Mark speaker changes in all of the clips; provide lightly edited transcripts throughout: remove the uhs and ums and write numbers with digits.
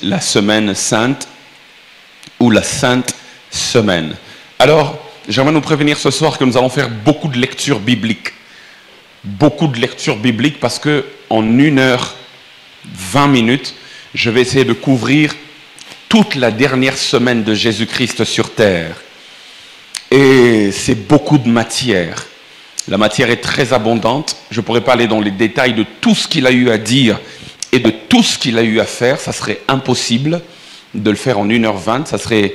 Speaker 1: la semaine sainte ou la sainte semaine. Alors, j'aimerais nous prévenir ce soir que nous allons faire beaucoup de lectures bibliques. Beaucoup de lectures bibliques parce que en 1h20, je vais essayer de couvrir toute la dernière semaine de Jésus-Christ sur terre. Et c'est beaucoup de matière. La matière est très abondante. Je ne pourrais pas aller dans les détails de tout ce qu'il a eu à dire et de tout ce qu'il a eu à faire. Ça serait impossible de le faire en 1h20. Ça serait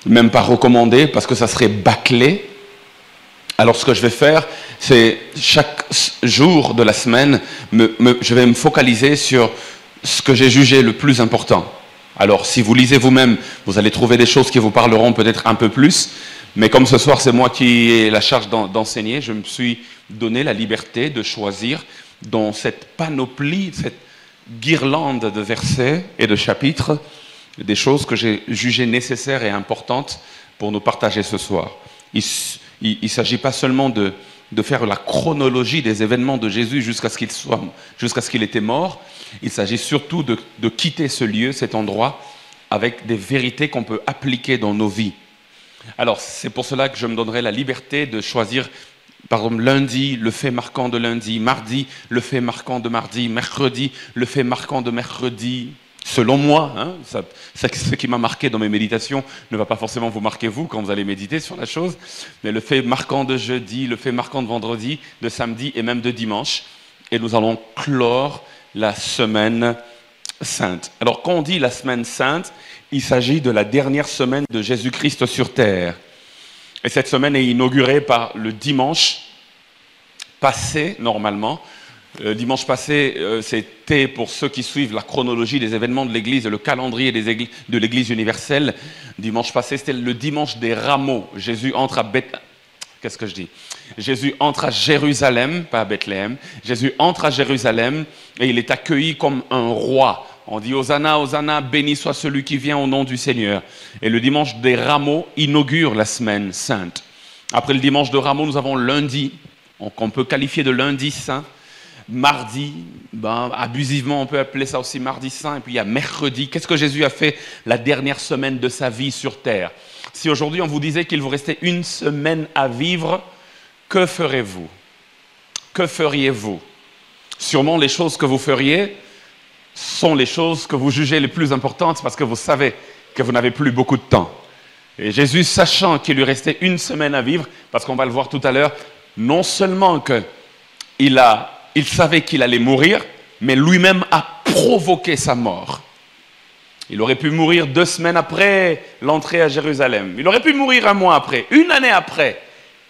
Speaker 1: même pas recommandé parce que ça serait bâclé. Alors ce que je vais faire, c'est chaque jour de la semaine, je vais me focaliser sur ce que j'ai jugé le plus important. Alors si vous lisez vous-même, vous allez trouver des choses qui vous parleront peut-être un peu plus. Mais comme ce soir, c'est moi qui ai la charge d'enseigner, je me suis donné la liberté de choisir dans cette panoplie, cette guirlande de versets et de chapitres, des choses que j'ai jugées nécessaires et importantes pour nous partager ce soir. Il ne s'agit pas seulement de faire la chronologie des événements de Jésus jusqu'à ce qu'il était mort. Il s'agit surtout de quitter ce lieu, cet endroit, avec des vérités qu'on peut appliquer dans nos vies. Alors, c'est pour cela que je me donnerai la liberté de choisir, par exemple, lundi, le fait marquant de lundi, mardi, le fait marquant de mardi, mercredi, le fait marquant de mercredi. Selon moi, hein, ce qui m'a marqué dans mes méditations ne va pas forcément vous marquer vous quand vous allez méditer sur la chose, mais le fait marquant de jeudi, le fait marquant de vendredi, de samedi et même de dimanche. Et nous allons clore la semaine sainte. Alors, quand on dit la semaine sainte, il s'agit de la dernière semaine de Jésus-Christ sur terre. Et cette semaine est inaugurée par le dimanche passé, normalement. Le dimanche passé, c'était, pour ceux qui suivent la chronologie des événements de l'Église et le calendrier de l'Église universelle, dimanche passé, c'était le dimanche des rameaux. Jésus entre à Jésus entre à Jérusalem, pas à Bethléem. Jésus entre à Jérusalem et il est accueilli comme un roi. On dit « Hosanna, Hosanna, béni soit celui qui vient au nom du Seigneur ». Et le dimanche des rameaux inaugure la semaine sainte. Après le dimanche de rameaux, nous avons lundi, qu'on peut qualifier de lundi saint. Mardi, abusivement, on peut appeler ça aussi mardi saint. Et puis il y a mercredi. Qu'est-ce que Jésus a fait la dernière semaine de sa vie sur terre? Si aujourd'hui on vous disait qu'il vous restait une semaine à vivre, que ferez-vous? Que feriez-vous? Sûrement les choses que vous feriez sont les choses que vous jugez les plus importantes parce que vous savez que vous n'avez plus beaucoup de temps. Et Jésus, sachant qu'il lui restait une semaine à vivre, parce qu'on va le voir tout à l'heure, non seulement qu'il savait qu'il allait mourir, mais lui-même a provoqué sa mort. Il aurait pu mourir 2 semaines après l'entrée à Jérusalem. Il aurait pu mourir 1 mois après, 1 année après.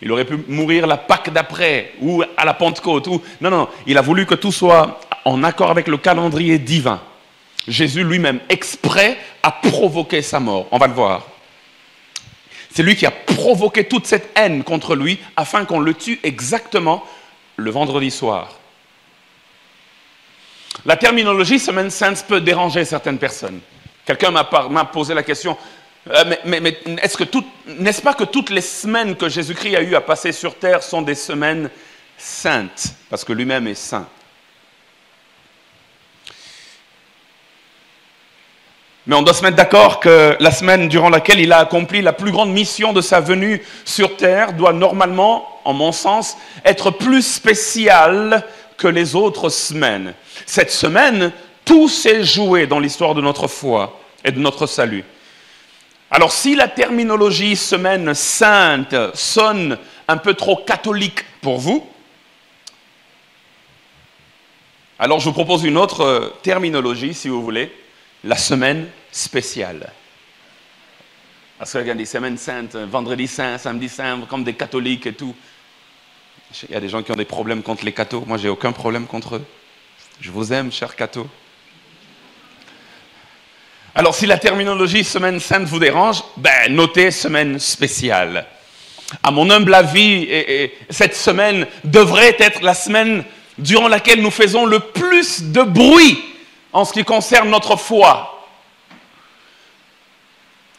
Speaker 1: Il aurait pu mourir la Pâque d'après ou à la Pentecôte. Non, il a voulu que tout soit en accord avec le calendrier divin. Jésus lui-même, exprès, a provoqué sa mort. On va le voir. C'est lui qui a provoqué toute cette haine contre lui afin qu'on le tue exactement le vendredi soir. La terminologie semaine sainte peut déranger certaines personnes. Quelqu'un m'a posé la question, mais n'est-ce pas que toutes les semaines que Jésus-Christ a eu à passer sur terre sont des semaines saintes, parce que lui-même est saint? Mais on doit se mettre d'accord que la semaine durant laquelle il a accompli la plus grande mission de sa venue sur terre doit normalement, en mon sens, être plus spéciale que les autres semaines. Cette semaine, tout s'est joué dans l'histoire de notre foi et de notre salut. Alors si la terminologie semaine sainte sonne un peu trop catholique pour vous, alors je vous propose une autre terminologie, si vous voulez, la semaine spéciale. Parce que regardez, semaine sainte, vendredi saint, samedi saint, comme des catholiques et tout. Il y a des gens qui ont des problèmes contre les cathos. Moi, j'ai aucun problème contre eux. Je vous aime, chers cathos. Alors, si la terminologie semaine sainte vous dérange, notez semaine spéciale. À mon humble avis, cette semaine devrait être la semaine durant laquelle nous faisons le plus de bruit en ce qui concerne notre foi.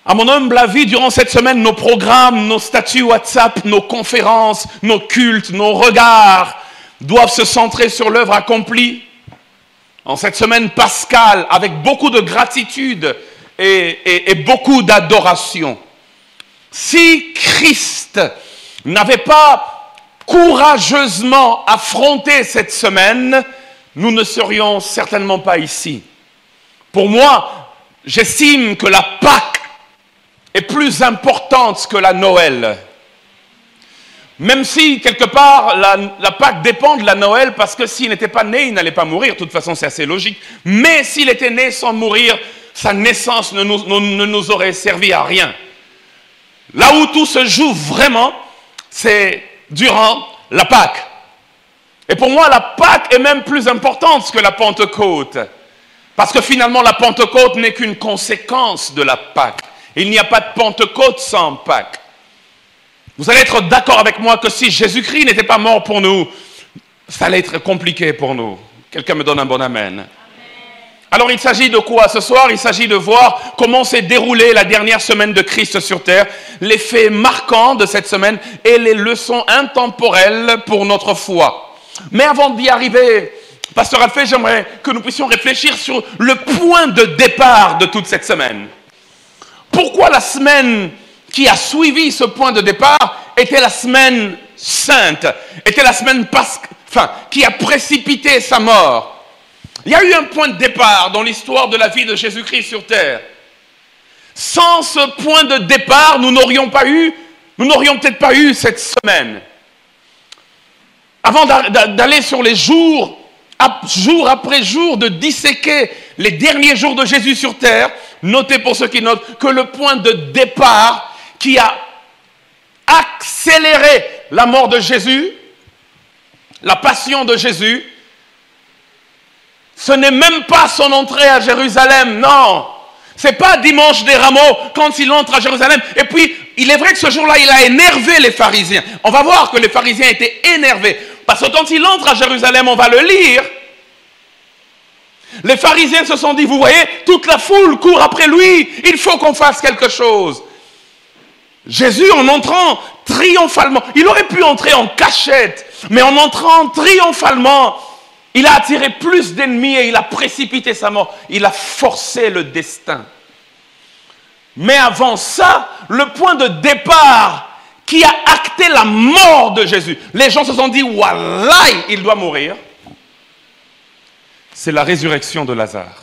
Speaker 1: À mon humble avis, durant cette semaine, nos programmes, nos statuts WhatsApp, nos conférences, nos cultes, nos regards doivent se centrer sur l'œuvre accomplie en cette semaine pascale, avec beaucoup de gratitude et beaucoup d'adoration. Si Christ n'avait pas courageusement affronté cette semaine, nous ne serions certainement pas ici. Pour moi, j'estime que la Pâque est plus importante que la Noël. Même si, quelque part, la Pâque dépend de la Noël, parce que s'il n'était pas né, il n'allait pas mourir. De toute façon, c'est assez logique. Mais s'il était né sans mourir, sa naissance ne nous aurait servi à rien. Là où tout se joue vraiment, c'est durant la Pâque. Et pour moi, la Pâque est même plus importante que la Pentecôte. Parce que finalement, la Pentecôte n'est qu'une conséquence de la Pâque. Il n'y a pas de Pentecôte sans Pâque. Vous allez être d'accord avec moi que si Jésus-Christ n'était pas mort pour nous, ça allait être compliqué pour nous. Quelqu'un me donne un bon amen. Alors il s'agit de quoi ce soir? Il s'agit de voir comment s'est déroulée la dernière semaine de Christ sur terre, les faits marquants de cette semaine et les leçons intemporelles pour notre foi. Mais avant d'y arriver, Pasteur Alphée, j'aimerais que nous puissions réfléchir sur le point de départ de toute cette semaine. Pourquoi la semaine qui a suivi ce point de départ était la semaine sainte, était la semaine qui a précipité sa mort? Il y a eu un point de départ dans l'histoire de la vie de Jésus-Christ sur terre. Sans ce point de départ, nous n'aurions peut-être pas eu cette semaine. Avant d'aller sur les jours après jour, de disséquer les derniers jours de Jésus sur terre, notez pour ceux qui notent que le point de départ qui a accéléré la mort de Jésus, la passion de Jésus, ce n'est même pas son entrée à Jérusalem, non. Ce n'est pas dimanche des rameaux quand il entre à Jérusalem. Et puis, il est vrai que ce jour-là, il a énervé les pharisiens. On va voir que les pharisiens étaient énervés. Parce que quand il entre à Jérusalem, on va le lire. Les pharisiens se sont dit, vous voyez, toute la foule court après lui. Il faut qu'on fasse quelque chose. Jésus, en entrant triomphalement, il aurait pu entrer en cachette, mais en entrant triomphalement, il a attiré plus d'ennemis et il a précipité sa mort. Il a forcé le destin. Mais avant ça, le point de départ qui a acté la mort de Jésus, les gens se sont dit, wallahi, il doit mourir. C'est la résurrection de Lazare.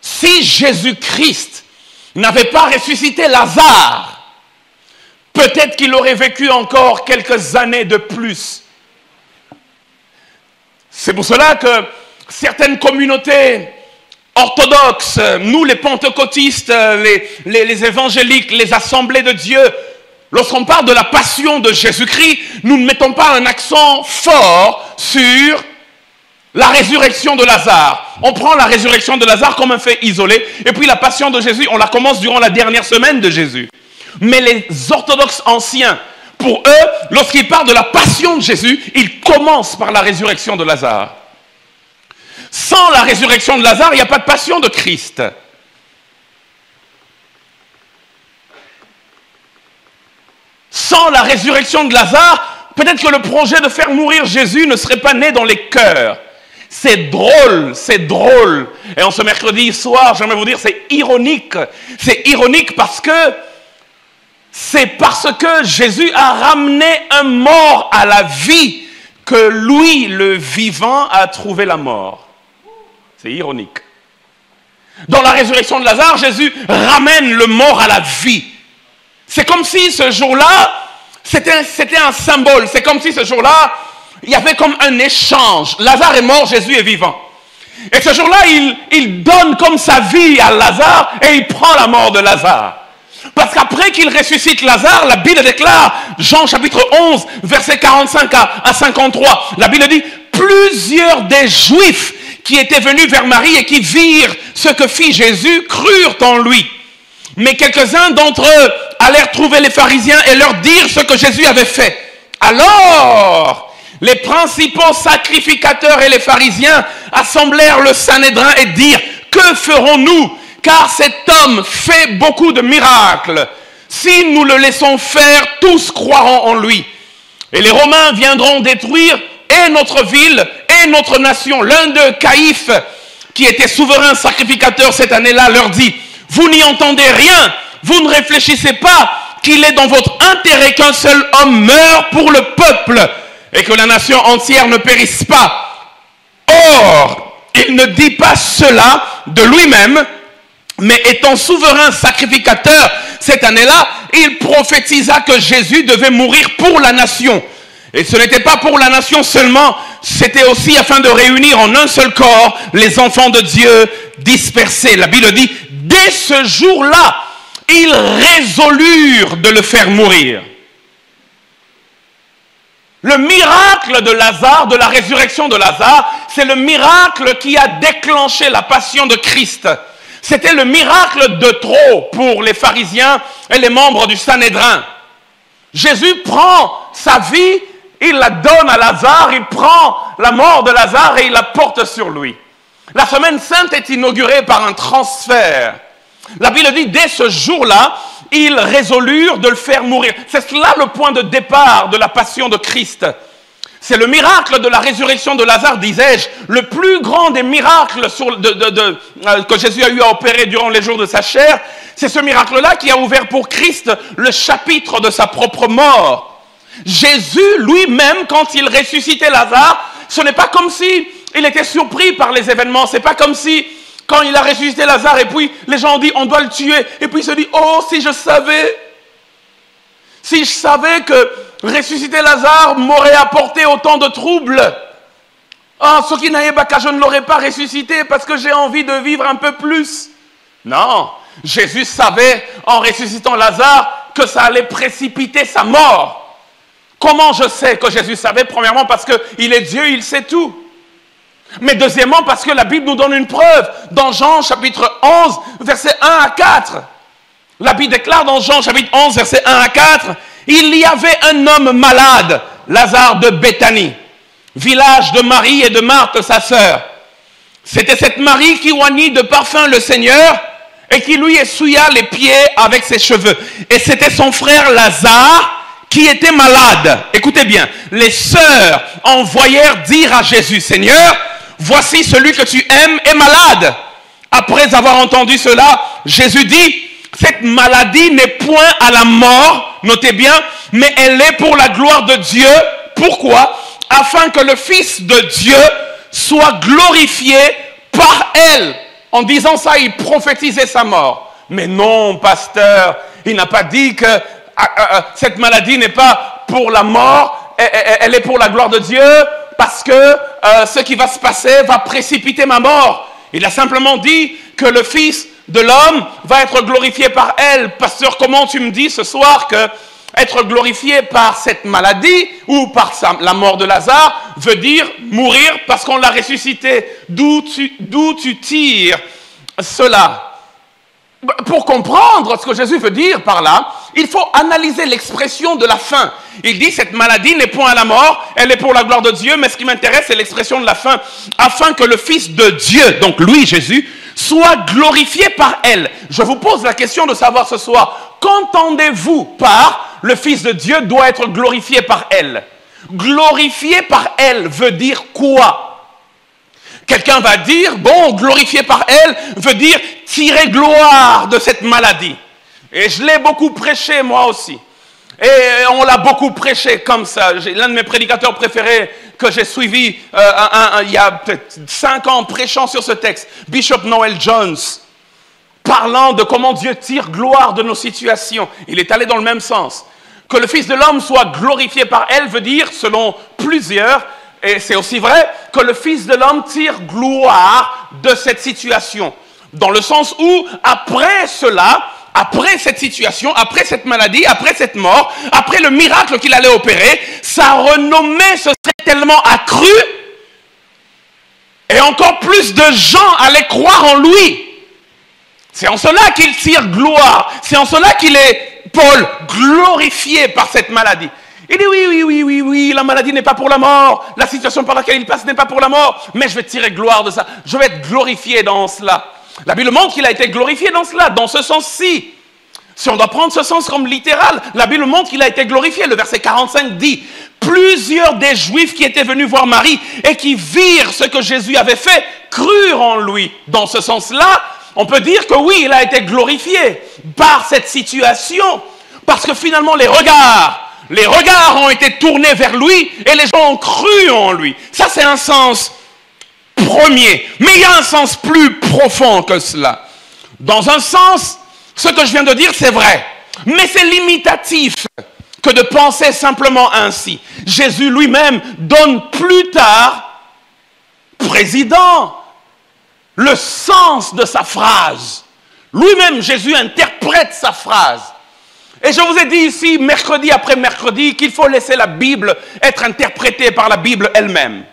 Speaker 1: Si Jésus-Christ n'avait pas ressuscité Lazare, peut-être qu'il aurait vécu encore quelques années de plus. C'est pour cela que certaines communautés orthodoxes, nous les pentecôtistes, les évangéliques, les assemblées de Dieu, lorsqu'on parle de la passion de Jésus-Christ, nous ne mettons pas un accent fort sur la résurrection de Lazare. On prend la résurrection de Lazare comme un fait isolé, et puis la passion de Jésus, on la commence durant la dernière semaine de Jésus. Mais les orthodoxes anciens, pour eux, lorsqu'ils parlent de la passion de Jésus, ils commencent par la résurrection de Lazare. Sans la résurrection de Lazare, il n'y a pas de passion de Christ. Sans la résurrection de Lazare, peut-être que le projet de faire mourir Jésus ne serait pas né dans les cœurs. C'est drôle, c'est drôle. Et en ce mercredi soir, j'aimerais vous dire, c'est ironique. C'est ironique parce que Jésus a ramené un mort à la vie que lui, le vivant, a trouvé la mort. C'est ironique. Dans la résurrection de Lazare, Jésus ramène le mort à la vie. C'est comme si ce jour-là, c'était un symbole. C'est comme si ce jour-là, il y avait comme un échange. Lazare est mort, Jésus est vivant. Et ce jour-là, il donne comme sa vie à Lazare et il prend la mort de Lazare. Parce qu'après qu'il ressuscite Lazare, la Bible déclare, Jean chapitre 11, versets 45 à 53, la Bible dit, plusieurs des Juifs qui étaient venus vers Marie et qui virent ce que fit Jésus, crurent en lui. Mais quelques-uns d'entre eux allèrent trouver les pharisiens et leur dire ce que Jésus avait fait. Alors, les principaux sacrificateurs et les pharisiens assemblèrent le Sanhédrin et dirent, que ferons-nous? Car cet homme fait beaucoup de miracles. Si nous le laissons faire, tous croiront en lui. Et les Romains viendront détruire et notre ville et sauver notre nation. L'un d'eux, Caïphe, qui était souverain sacrificateur cette année-là, leur dit, vous n'y entendez rien, vous ne réfléchissez pas qu'il est dans votre intérêt qu'un seul homme meure pour le peuple et que la nation entière ne périsse pas. Or, il ne dit pas cela de lui-même, mais étant souverain sacrificateur cette année-là, il prophétisa que Jésus devait mourir pour la nation. Et ce n'était pas pour la nation seulement, c'était aussi afin de réunir en un seul corps les enfants de Dieu dispersés. La Bible dit, dès ce jour-là, ils résolurent de le faire mourir. Le miracle de Lazare, de la résurrection de Lazare, c'est le miracle qui a déclenché la passion de Christ. C'était le miracle de trop pour les pharisiens et les membres du Sanhédrin. Jésus prend sa vie, il la donne à Lazare, il prend la mort de Lazare et il la porte sur lui. La semaine sainte est inaugurée par un transfert. La Bible dit, dès ce jour-là, ils résolurent de le faire mourir. C'est cela le point de départ de la passion de Christ. C'est le miracle de la résurrection de Lazare, disais-je, le plus grand des miracles que Jésus a eu à opérer durant les jours de sa chair. C'est ce miracle-là qui a ouvert pour Christ le chapitre de sa propre mort. Jésus lui-même, quand il ressuscitait Lazare, ce n'est pas comme si il était surpris par les événements. C'est pas comme si, quand il a ressuscité Lazare, et puis les gens ont dit, on doit le tuer. Et puis il se dit, oh, si je savais que ressusciter Lazare m'aurait apporté autant de troubles. Ah, ce qui n'aille pas, je ne l'aurais pas ressuscité parce que j'ai envie de vivre un peu plus. Non, Jésus savait, en ressuscitant Lazare, que ça allait précipiter sa mort. Comment je sais que Jésus savait? Premièrement, parce qu'il est Dieu, il sait tout. Mais deuxièmement, parce que la Bible nous donne une preuve. Dans Jean chapitre 11, versets 1 à 4. La Bible déclare dans Jean chapitre 11, versets 1 à 4, il y avait un homme malade, Lazare de Béthanie, village de Marie et de Marthe, sa sœur. C'était cette Marie qui oignit de parfum le Seigneur et qui lui essouilla les pieds avec ses cheveux. Et c'était son frère Lazare qui était malade. Écoutez bien, les sœurs envoyèrent dire à Jésus, Seigneur, voici celui que tu aimes est malade. Après avoir entendu cela, Jésus dit, cette maladie n'est point à la mort, notez bien, mais elle est pour la gloire de Dieu. Pourquoi? Afin que le Fils de Dieu soit glorifié par elle. En disant ça, il prophétisait sa mort. Mais non, pasteur, il n'a pas dit que cette maladie n'est pas pour la mort, elle est pour la gloire de Dieu, parce que ce qui va se passer va précipiter ma mort. Il a simplement dit que le Fils de l'homme va être glorifié par elle. Pasteur, comment tu me dis ce soir que être glorifié par cette maladie ou par la mort de Lazare veut dire mourir parce qu'on l'a ressuscité? D'où tu tires cela? Pour comprendre ce que Jésus veut dire par là, il faut analyser l'expression de la fin. Il dit, cette maladie n'est point à la mort, elle est pour la gloire de Dieu, mais ce qui m'intéresse, c'est l'expression de la fin. Afin que le Fils de Dieu, donc lui, Jésus, soit glorifié par elle. Je vous pose la question de savoir ce soir, qu'entendez-vous par le Fils de Dieu doit être glorifié par elle? Glorifié par elle veut dire quoi? Quelqu'un va dire, bon, glorifié par elle veut dire tirer gloire de cette maladie. Et je l'ai beaucoup prêché moi aussi. Et on l'a beaucoup prêché comme ça. L'un de mes prédicateurs préférés que j'ai suivi il y a peut-être 5 ans prêchant sur ce texte, Bishop Noel Jones, parlant de comment Dieu tire gloire de nos situations. Il est allé dans le même sens. Que le Fils de l'homme soit glorifié par elle veut dire, selon plusieurs, et c'est aussi vrai, que le Fils de l'homme tire gloire de cette situation. Dans le sens où, après cela, après cette situation, après cette maladie, après cette mort, après le miracle qu'il allait opérer, sa renommée se serait tellement accrue et encore plus de gens allaient croire en lui. C'est en cela qu'il tire gloire. C'est en cela qu'il est, Paul, glorifié par cette maladie. Il dit oui, la maladie n'est pas pour la mort. La situation par laquelle il passe n'est pas pour la mort. Mais je vais tirer gloire de ça. Je vais être glorifié dans cela. La Bible montre qu'il a été glorifié dans cela, dans ce sens-ci. Si on doit prendre ce sens comme littéral, la Bible montre qu'il a été glorifié. Le verset 45 dit, plusieurs des Juifs qui étaient venus voir Marie et qui virent ce que Jésus avait fait, crurent en lui. Dans ce sens-là, on peut dire que oui, il a été glorifié par cette situation. Parce que finalement, les regards ont été tournés vers lui et les gens ont cru en lui. Ça, c'est un sens premier. Mais il y a un sens plus profond que cela. Dans un sens, ce que je viens de dire, c'est vrai. Mais c'est limitatif que de penser simplement ainsi. Jésus lui-même donne plus tard, président, le sens de sa phrase. Lui-même, Jésus interprète sa phrase. Et je vous ai dit ici, mercredi après mercredi, qu'il faut laisser la Bible être interprétée par la Bible elle-même.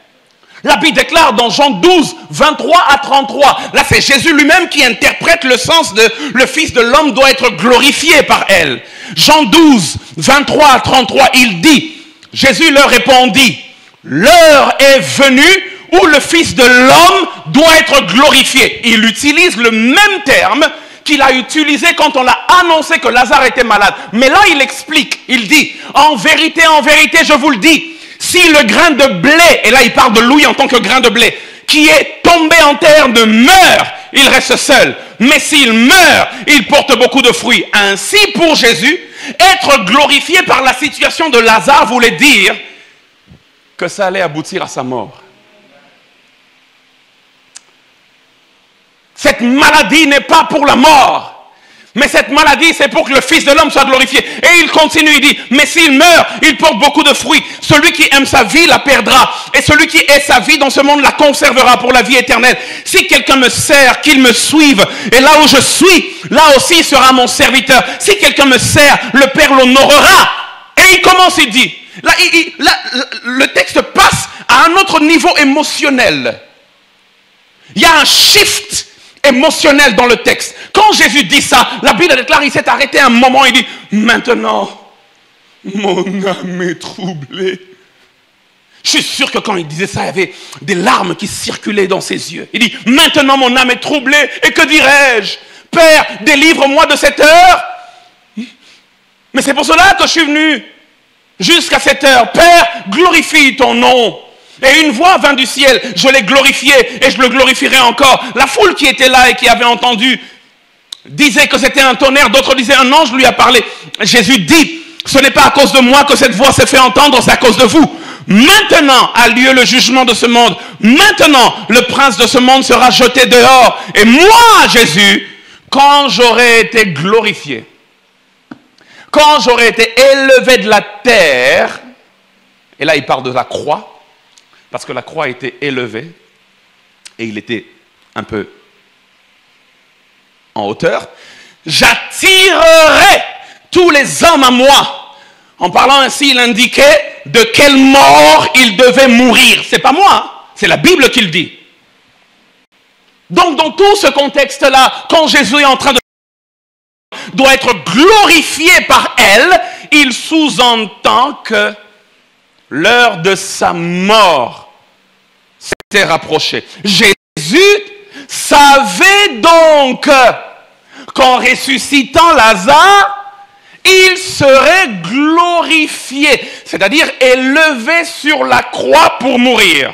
Speaker 1: La Bible déclare dans Jean 12, 23 à 33, là c'est Jésus lui-même qui interprète le sens de « le Fils de l'homme doit être glorifié par elle ». Jean 12, 23 à 33, il dit, Jésus leur répondit, « L'heure est venue où le Fils de l'homme doit être glorifié ». Il utilise le même terme qu'il a utilisé quand on l'a annoncé que Lazare était malade. Mais là, il explique, il dit, « En vérité, je vous le dis, si le grain de blé, et là il parle de Louis en tant que grain de blé, qui est tombé en terre ne meurt, il reste seul. Mais s'il meurt, il porte beaucoup de fruits. » Ainsi, pour Jésus, être glorifié par la situation de Lazare voulait dire que ça allait aboutir à sa mort. Cette maladie n'est pas pour la mort. Mais cette maladie, c'est pour que le Fils de l'homme soit glorifié. Et il continue, il dit, mais s'il meurt, il porte beaucoup de fruits. Celui qui aime sa vie la perdra. Et celui qui hait sa vie dans ce monde la conservera pour la vie éternelle. Si quelqu'un me sert, qu'il me suive. Et là où je suis, là aussi sera mon serviteur. Si quelqu'un me sert, le Père l'honorera. Et il commence, il dit, là, le texte passe à un autre niveau émotionnel. Il y a un shift émotionnel dans le texte. Quand Jésus dit ça, la Bible déclare, il s'est arrêté un moment, il dit, maintenant, mon âme est troublée. Je suis sûr que quand il disait ça, il y avait des larmes qui circulaient dans ses yeux. Il dit, maintenant mon âme est troublée, et que dirais-je? Père, délivre-moi de cette heure. Mais c'est pour cela que je suis venu jusqu'à cette heure. Père, glorifie ton nom. Et une voix vint du ciel, je l'ai glorifié et je le glorifierai encore. La foule qui était là et qui avait entendu disait que c'était un tonnerre, d'autres disaient un ange lui a parlé. Jésus dit, ce n'est pas à cause de moi que cette voix s'est fait entendre, c'est à cause de vous. Maintenant a lieu le jugement de ce monde. Maintenant, le prince de ce monde sera jeté dehors. Et moi, Jésus, quand j'aurai été glorifié, quand j'aurai été élevé de la terre, et là il parle de la croix, parce que la croix était élevée et il était un peu en hauteur. J'attirerai tous les hommes à moi. En parlant ainsi, il indiquait de quelle mort il devait mourir. C'est pas moi, hein, c'est la Bible qui le dit. Donc dans tout ce contexte-là, quand Jésus est en train de doit être glorifié par elle, il sous-entend que l'heure de sa mort s'était rapprochée. Jésus savait donc qu'en ressuscitant Lazare, il serait glorifié, c'est-à-dire élevé sur la croix pour mourir.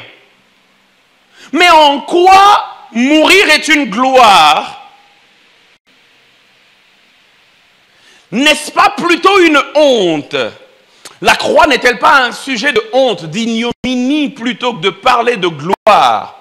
Speaker 1: Mais en quoi mourir est une gloire? N'est-ce pas plutôt une honte? La croix n'est-elle pas un sujet de honte, d'ignominie, plutôt que de parler de gloire?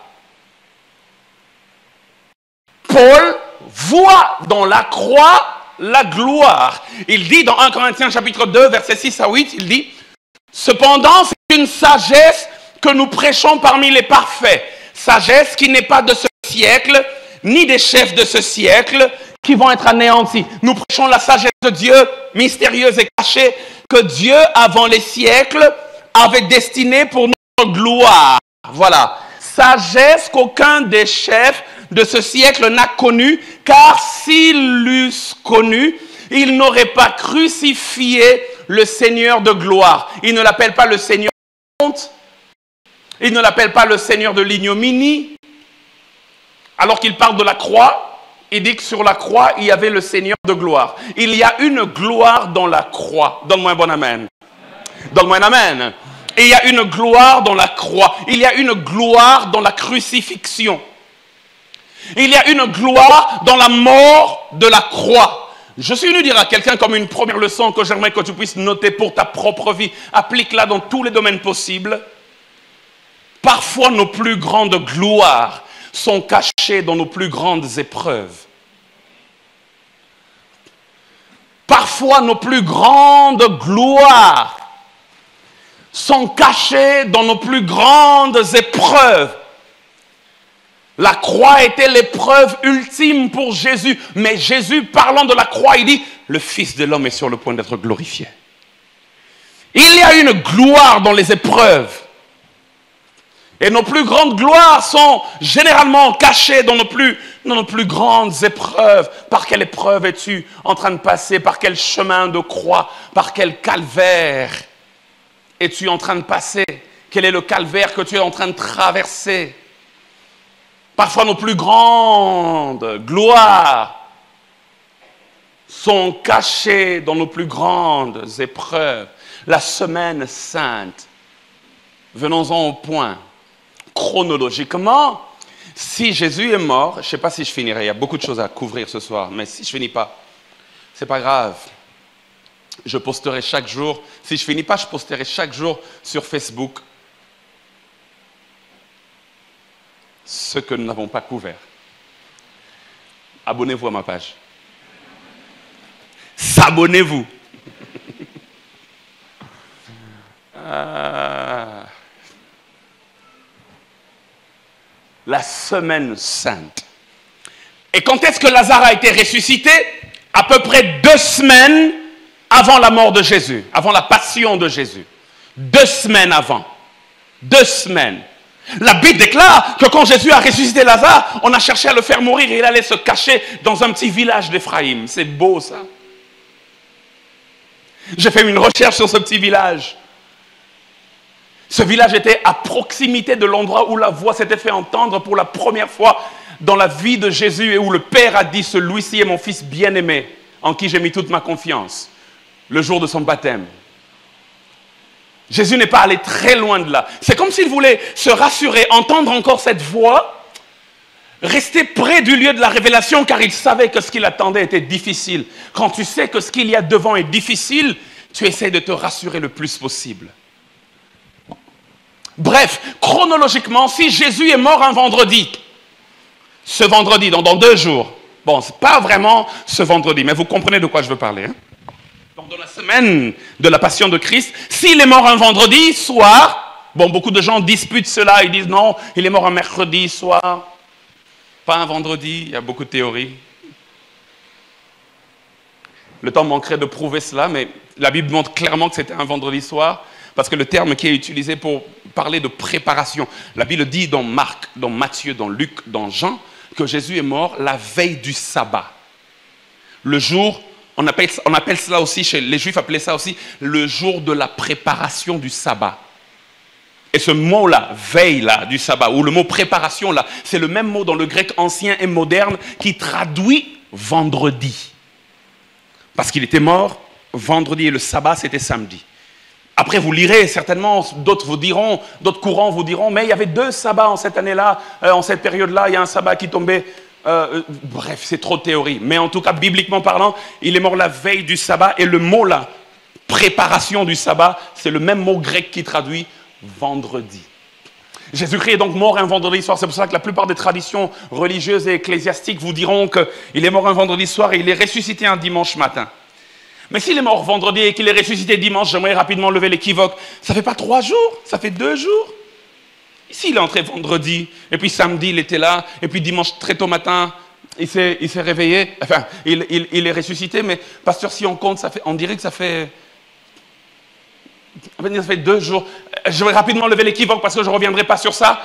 Speaker 1: Paul voit dans la croix la gloire. Il dit dans 1 Corinthiens chapitre 2, versets 6 à 8, il dit « Cependant, c'est une sagesse que nous prêchons parmi les parfaits, sagesse qui n'est pas de ce siècle, ni des chefs de ce siècle, qui vont être anéantis. Nous prêchons la sagesse de Dieu, mystérieuse et cachée, que Dieu, avant les siècles, avait destinée pour notre gloire. » Voilà. Sagesse qu'aucun des chefs de ce siècle n'a connue, car s'ils l'eussent connue, ils n'auraient pas crucifié le Seigneur de gloire. Ils ne l'appellent pas le Seigneur de honte, ils ne l'appellent pas le Seigneur de l'ignominie, alors qu'ils parlent de la croix, il dit que sur la croix, il y avait le Seigneur de gloire. Il y a une gloire dans la croix. Donne-moi un bon amen. Donne-moi un amen. Et il y a une gloire dans la croix. Il y a une gloire dans la crucifixion. Il y a une gloire dans la mort de la croix. Je suis venu dire à quelqu'un comme une première leçon que j'aimerais que tu puisses noter pour ta propre vie. Applique-la dans tous les domaines possibles. Parfois, nos plus grandes gloires sont cachées dans nos plus grandes épreuves. Parfois, nos plus grandes gloires sont cachées dans nos plus grandes épreuves. La croix était l'épreuve ultime pour Jésus. Mais Jésus, parlant de la croix, il dit, le Fils de l'homme est sur le point d'être glorifié. Il y a une gloire dans les épreuves. Et nos plus grandes gloires sont généralement cachées dans nos plus grandes épreuves. Par quelle épreuve es-tu en train de passer? Par quel chemin de croix? Par quel calvaire es-tu en train de passer? Quel est le calvaire que tu es en train de traverser? Parfois, nos plus grandes gloires sont cachées dans nos plus grandes épreuves. La semaine sainte. Venons-en au point. Chronologiquement, si Jésus est mort, je ne sais pas si je finirai, il y a beaucoup de choses à couvrir ce soir, mais si je ne finis pas, ce n'est pas grave. Je posterai chaque jour, si je ne finis pas, je posterai chaque jour sur Facebook ce que nous n'avons pas couvert. Abonnez-vous à ma page. S'abonnez-vous. La semaine sainte. Et quand est-ce que Lazare a été ressuscité? À peu près 2 semaines avant la mort de Jésus, avant la passion de Jésus. 2 semaines avant. 2 semaines. La Bible déclare que quand Jésus a ressuscité Lazare, on a cherché à le faire mourir et il allait se cacher dans un petit village d'Éphraïm. C'est beau ça. J'ai fait une recherche sur ce petit village. Ce village était à proximité de l'endroit où la voix s'était fait entendre pour la première fois dans la vie de Jésus et où le Père a dit, celui-ci est mon Fils bien-aimé, en qui j'ai mis toute ma confiance, le jour de son baptême. Jésus n'est pas allé très loin de là. C'est comme s'il voulait se rassurer, entendre encore cette voix, rester près du lieu de la révélation, car il savait que ce qu'il attendait était difficile. Quand tu sais que ce qu'il y a devant est difficile, tu essaies de te rassurer le plus possible. Bref, chronologiquement, si Jésus est mort un vendredi, ce vendredi, dans 2 jours, bon, ce n'est pas vraiment ce vendredi, mais vous comprenez de quoi je veux parler. Hein? Donc, dans la semaine de la passion de Christ, s'il est mort un vendredi soir, bon, beaucoup de gens disputent cela, ils disent non, il est mort un mercredi soir, pas un vendredi, il y a beaucoup de théories. Le temps manquerait de prouver cela, mais la Bible montre clairement que c'était un vendredi soir, parce que le terme qui est utilisé pour parler de préparation, la Bible dit dans Marc, dans Matthieu, dans Luc, dans Jean, que Jésus est mort la veille du sabbat. Le jour, on appelle cela aussi, chez les Juifs appelaient ça aussi, le jour de la préparation du sabbat. Et ce mot-là, veille-là, du sabbat, ou le mot préparation-là, c'est le même mot dans le grec ancien et moderne qui traduit vendredi. Parce qu'il était mort vendredi et le sabbat, c'était samedi. Après, vous lirez certainement, d'autres courants vous diront, mais il y avait 2 sabbats en cette année-là, en cette période-là, il y a un sabbat qui tombait. Bref, c'est trop de théorie. Mais en tout cas, bibliquement parlant, il est mort la veille du sabbat. Et le mot là, préparation du sabbat, c'est le même mot grec qui traduit vendredi. Jésus-Christ est donc mort un vendredi soir. C'est pour ça que la plupart des traditions religieuses et ecclésiastiques vous diront qu'il est mort un vendredi soir et il est ressuscité un dimanche matin. Mais s'il est mort vendredi et qu'il est ressuscité dimanche, j'aimerais rapidement lever l'équivoque. Ça fait pas 3 jours, ça fait 2 jours. Ici, il est entré vendredi, et puis samedi, il était là, et puis dimanche, très tôt matin, il s'est réveillé. Enfin, il est ressuscité, mais pasteur, si on compte, on dirait que ça fait 2 jours. Je vais rapidement lever l'équivoque parce que je ne reviendrai pas sur ça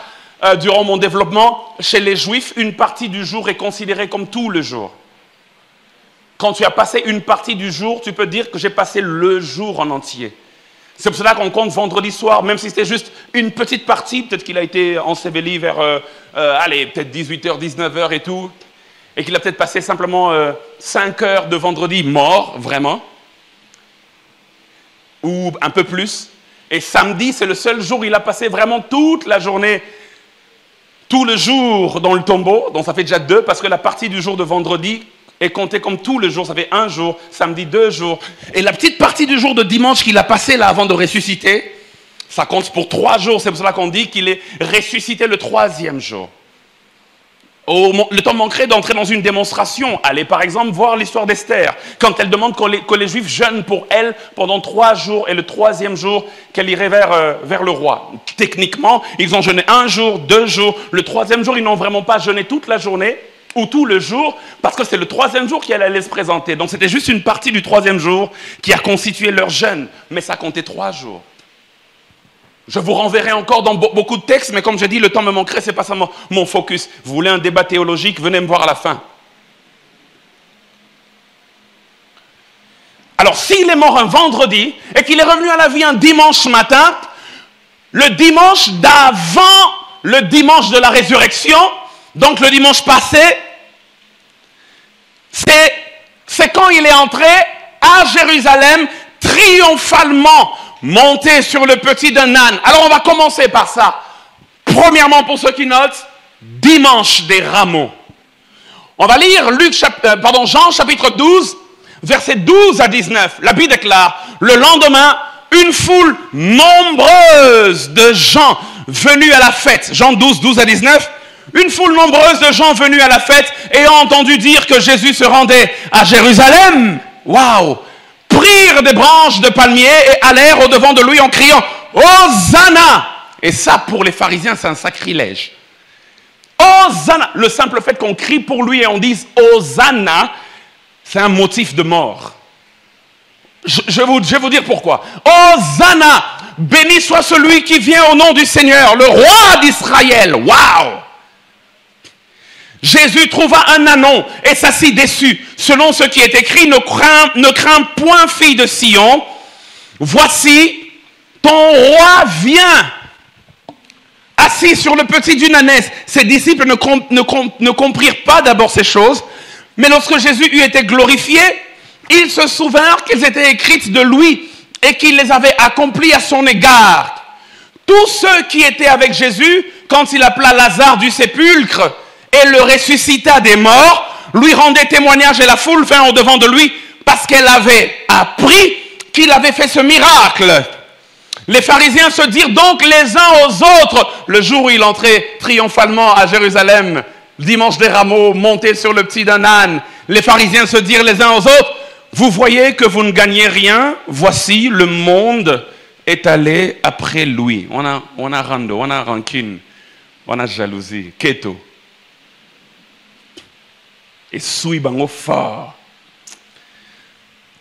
Speaker 1: durant mon développement. Chez les Juifs, une partie du jour est considérée comme tout le jour. Quand tu as passé une partie du jour, tu peux dire que j'ai passé le jour en entier. C'est pour cela qu'on compte vendredi soir, même si c'était juste une petite partie, peut-être qu'il a été enseveli vers, peut-être 18h, 19h et tout. et qu'il a peut-être passé simplement 5 heures de vendredi mort, vraiment, ou un peu plus. Et samedi, c'est le seul jour où il a passé vraiment toute la journée, tout le jour dans le tombeau. Donc ça fait déjà 2, parce que la partie du jour de vendredi est comptée comme tout le jour. Ça fait 1 jour, samedi 2 jours. Et la petite partie du jour de dimanche qu'il a passé là avant de ressusciter, ça compte pour 3 jours. C'est pour cela qu'on dit qu'il est ressuscité le 3e jour. Le temps manquerait d'entrer dans une démonstration. Allez par exemple voir l'histoire d'Esther, quand elle demande que les Juifs jeûnent pour elle pendant 3 jours, et le 3e jour qu'elle irait vers le roi. Techniquement, ils ont jeûné 1 jour, 2 jours. Le 3e jour, ils n'ont vraiment pas jeûné toute la journée ou tout le jour, parce que c'est le 3e jour qu'elle allait se présenter. Donc c'était juste une partie du 3e jour qui a constitué leur jeûne, mais ça comptait 3 jours. Je vous renverrai encore dans beaucoup de textes, mais comme je dis, le temps me manquerait, ce n'est pas ça mon focus. Vous voulez un débat théologique, venez me voir à la fin. Alors, s'il est mort un vendredi et qu'il est revenu à la vie un dimanche matin, le dimanche d'avant le dimanche de la résurrection, donc le dimanche passé, c'est quand il est entré à Jérusalem triomphalement, monter sur le petit d'un âne. Alors on va commencer par ça. Premièrement, pour ceux qui notent, dimanche des rameaux. On va lire Jean chapitre 12, versets 12 à 19. La Bible déclare, le lendemain, une foule nombreuse de gens venus à la fête. Jean 12, 12 à 19. Une foule nombreuse de gens venus à la fête, ayant entendu dire que Jésus se rendait à Jérusalem. Waouh! Prirent des branches de palmier et allèrent au-devant de lui en criant « Hosanna !» Et ça, pour les pharisiens, c'est un sacrilège. Hosanna! Le simple fait qu'on crie pour lui et on dise « Hosanna », c'est un motif de mort. Je vais vous dire pourquoi. « Hosanna ! Béni soit celui qui vient au nom du Seigneur, le roi d'Israël !» Waouh! Jésus trouva un ânon et s'assit dessus. Selon ce qui est écrit, ne crains point, fille de Sion. Voici, ton roi vient. Assis sur le petit d'une ânesse. Ses disciples ne comprirent pas d'abord ces choses. Mais lorsque Jésus eut été glorifié, ils se souvinrent qu'elles étaient écrites de lui et qu'il les avait accomplies à son égard. Tous ceux qui étaient avec Jésus, quand il appela Lazare du sépulcre, et le ressuscita des morts, lui rendait témoignage et la foule vint au-devant de lui parce qu'elle avait appris qu'il avait fait ce miracle. Les pharisiens se dirent donc les uns aux autres, le jour où il entrait triomphalement à Jérusalem, dimanche des rameaux, monté sur le petit d'un âne, les pharisiens se dirent les uns aux autres, vous voyez que vous ne gagnez rien, voici le monde est allé après lui. On a rando, on a rancune, on a jalousie, keto. Et souille bango fort.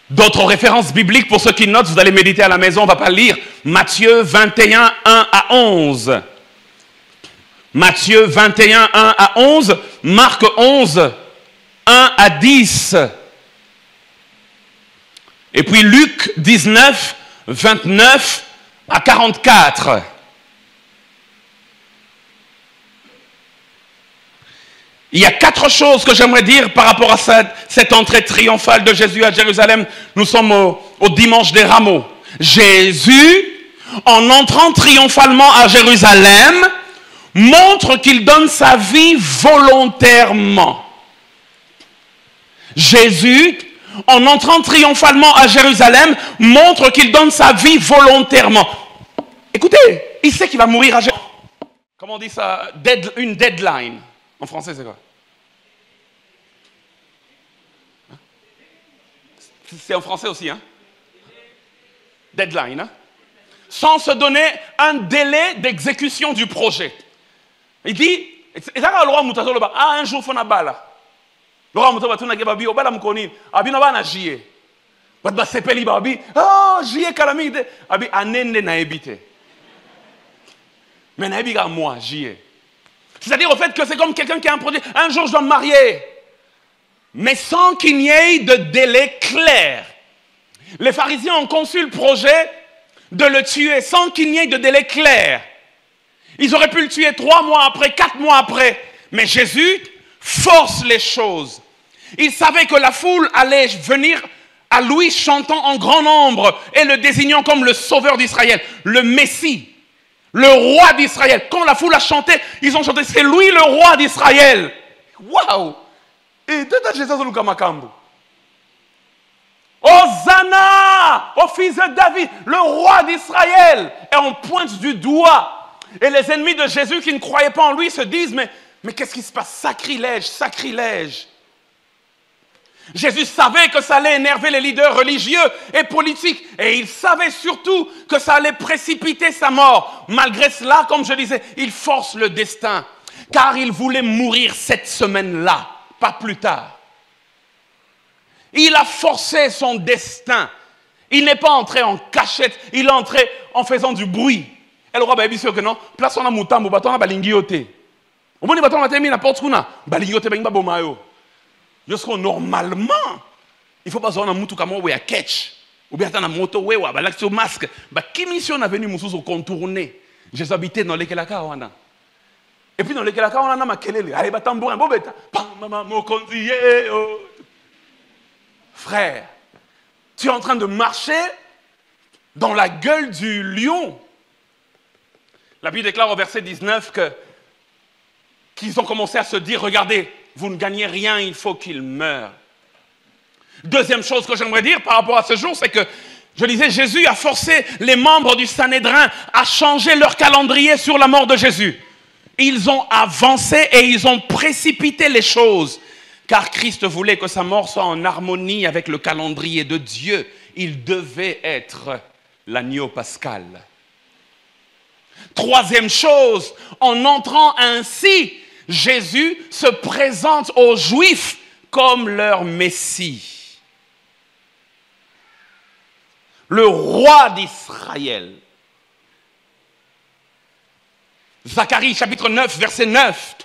Speaker 1: D'autres références bibliques, pour ceux qui notent, vous allez méditer à la maison, on ne va pas lire. Matthieu 21, 1 à 11. Matthieu 21, 1 à 11. Marc 11, 1 à 10. Et puis Luc 19, 29 à 44. Il y a 4 choses que j'aimerais dire par rapport à cette entrée triomphale de Jésus à Jérusalem. Nous sommes au dimanche des rameaux. Jésus, en entrant triomphalement à Jérusalem, montre qu'il donne sa vie volontairement. Jésus, en entrant triomphalement à Jérusalem, montre qu'il donne sa vie volontairement. Écoutez, il sait qu'il va mourir à Jérusalem. Comment on dit ça? Une deadline. En français, c'est quoi? C'est en français aussi, hein? Deadline, hein? Sans se donner un délai d'exécution du projet. Il dit, un jour, il faut bala. Le roi Moussa Batuna Gebabi, Obala Mkoni, Abino Bana Jie. Batba Sepeli Babi, oh, Jie Kalamide, Abi Anende Naebite. Mais Naebiga moi, Jie. C'est-à-dire au fait que c'est comme quelqu'un qui a un projet. Un jour, je dois me marier. Mais sans qu'il n'y ait de délai clair. Les pharisiens ont conçu le projet de le tuer sans qu'il n'y ait de délai clair. Ils auraient pu le tuer 3 mois après, 4 mois après. Mais Jésus force les choses. Il savait que la foule allait venir à lui chantant en grand nombre et le désignant comme le sauveur d'Israël, le Messie, le roi d'Israël. Quand la foule a chanté, ils ont chanté, c'est lui le roi d'Israël. Waouh! Et tout Jésus a makambo. Hosanna au fils de David, le roi d'Israël. Et on pointe du doigt. Et les ennemis de Jésus qui ne croyaient pas en lui se disent, mais qu'est-ce qui se passe? Sacrilège, sacrilège. Jésus savait que ça allait énerver les leaders religieux et politiques. Et il savait surtout que ça allait précipiter sa mort. Malgré cela, comme je disais, il force le destin. Car il voulait mourir cette semaine-là, pas plus tard. Il a forcé son destin. Il n'est pas entré en cachette, il est entré en faisant du bruit. Et le roi va dire que non, place on a moutambo, baton a balingiote. Au moins, baton a terminé la porte qu'on a, balingiote bengba bomayo. Jusqu'au normalement, il faut pas avoir un moutou comme un catch. Ou bien un moto, ou bien un masque. Qui mission a venu nous contourner? J'ai habité dans les Kelaka. Et puis dans les Kelaka, on a ma kelele. Allez, batambourin, bobeta. Maman, mon conseiller. Frère, tu es en train de marcher dans la gueule du lion. La Bible déclare au verset 19 qu'ils ont commencé à se dire, regardez, vous ne gagnez rien, il faut qu'il meure. Deuxième chose que j'aimerais dire par rapport à ce jour, c'est que, je disais, Jésus a forcé les membres du Sanhédrin à changer leur calendrier sur la mort de Jésus. Ils ont avancé et ils ont précipité les choses. Car Christ voulait que sa mort soit en harmonie avec le calendrier de Dieu. Il devait être l'agneau pascal. Troisième chose, en entrant ainsi, Jésus se présente aux Juifs comme leur Messie. Le roi d'Israël. Zacharie chapitre 9, verset 9.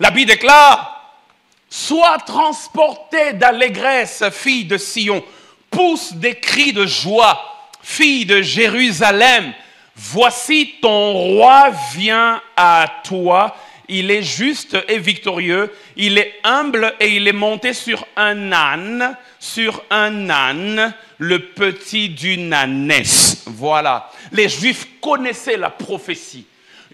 Speaker 1: La Bible déclare, « Sois transportée d'allégresse, fille de Sion, pousse des cris de joie, fille de Jérusalem. Voici ton roi vient à toi. Il est juste et victorieux. Il est humble et il est monté sur un âne, le petit d'une ânesse. » Voilà. Les Juifs connaissaient la prophétie.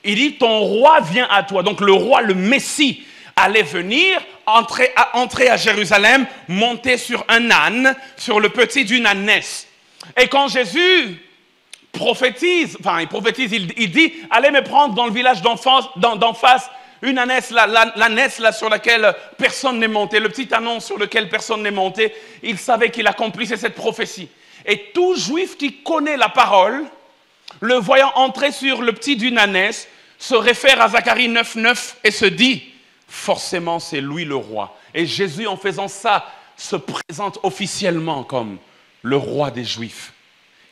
Speaker 1: Il dit, ton roi vient à toi. Donc le roi, le Messie, allait venir, entrer à Jérusalem, monter sur un âne, sur le petit d'une ânesse. Et quand Jésus il dit, allez me prendre dans le village d'en face, une ânesse, l'ânesse là sur laquelle personne n'est monté, le petit ânon sur lequel personne n'est monté, il savait qu'il accomplissait cette prophétie. Et tout juif qui connaît la parole, le voyant entrer sur le petit d'une ânesse, se réfère à Zacharie 9,9 et se dit, forcément c'est lui le roi. Et Jésus en faisant ça, se présente officiellement comme le roi des Juifs.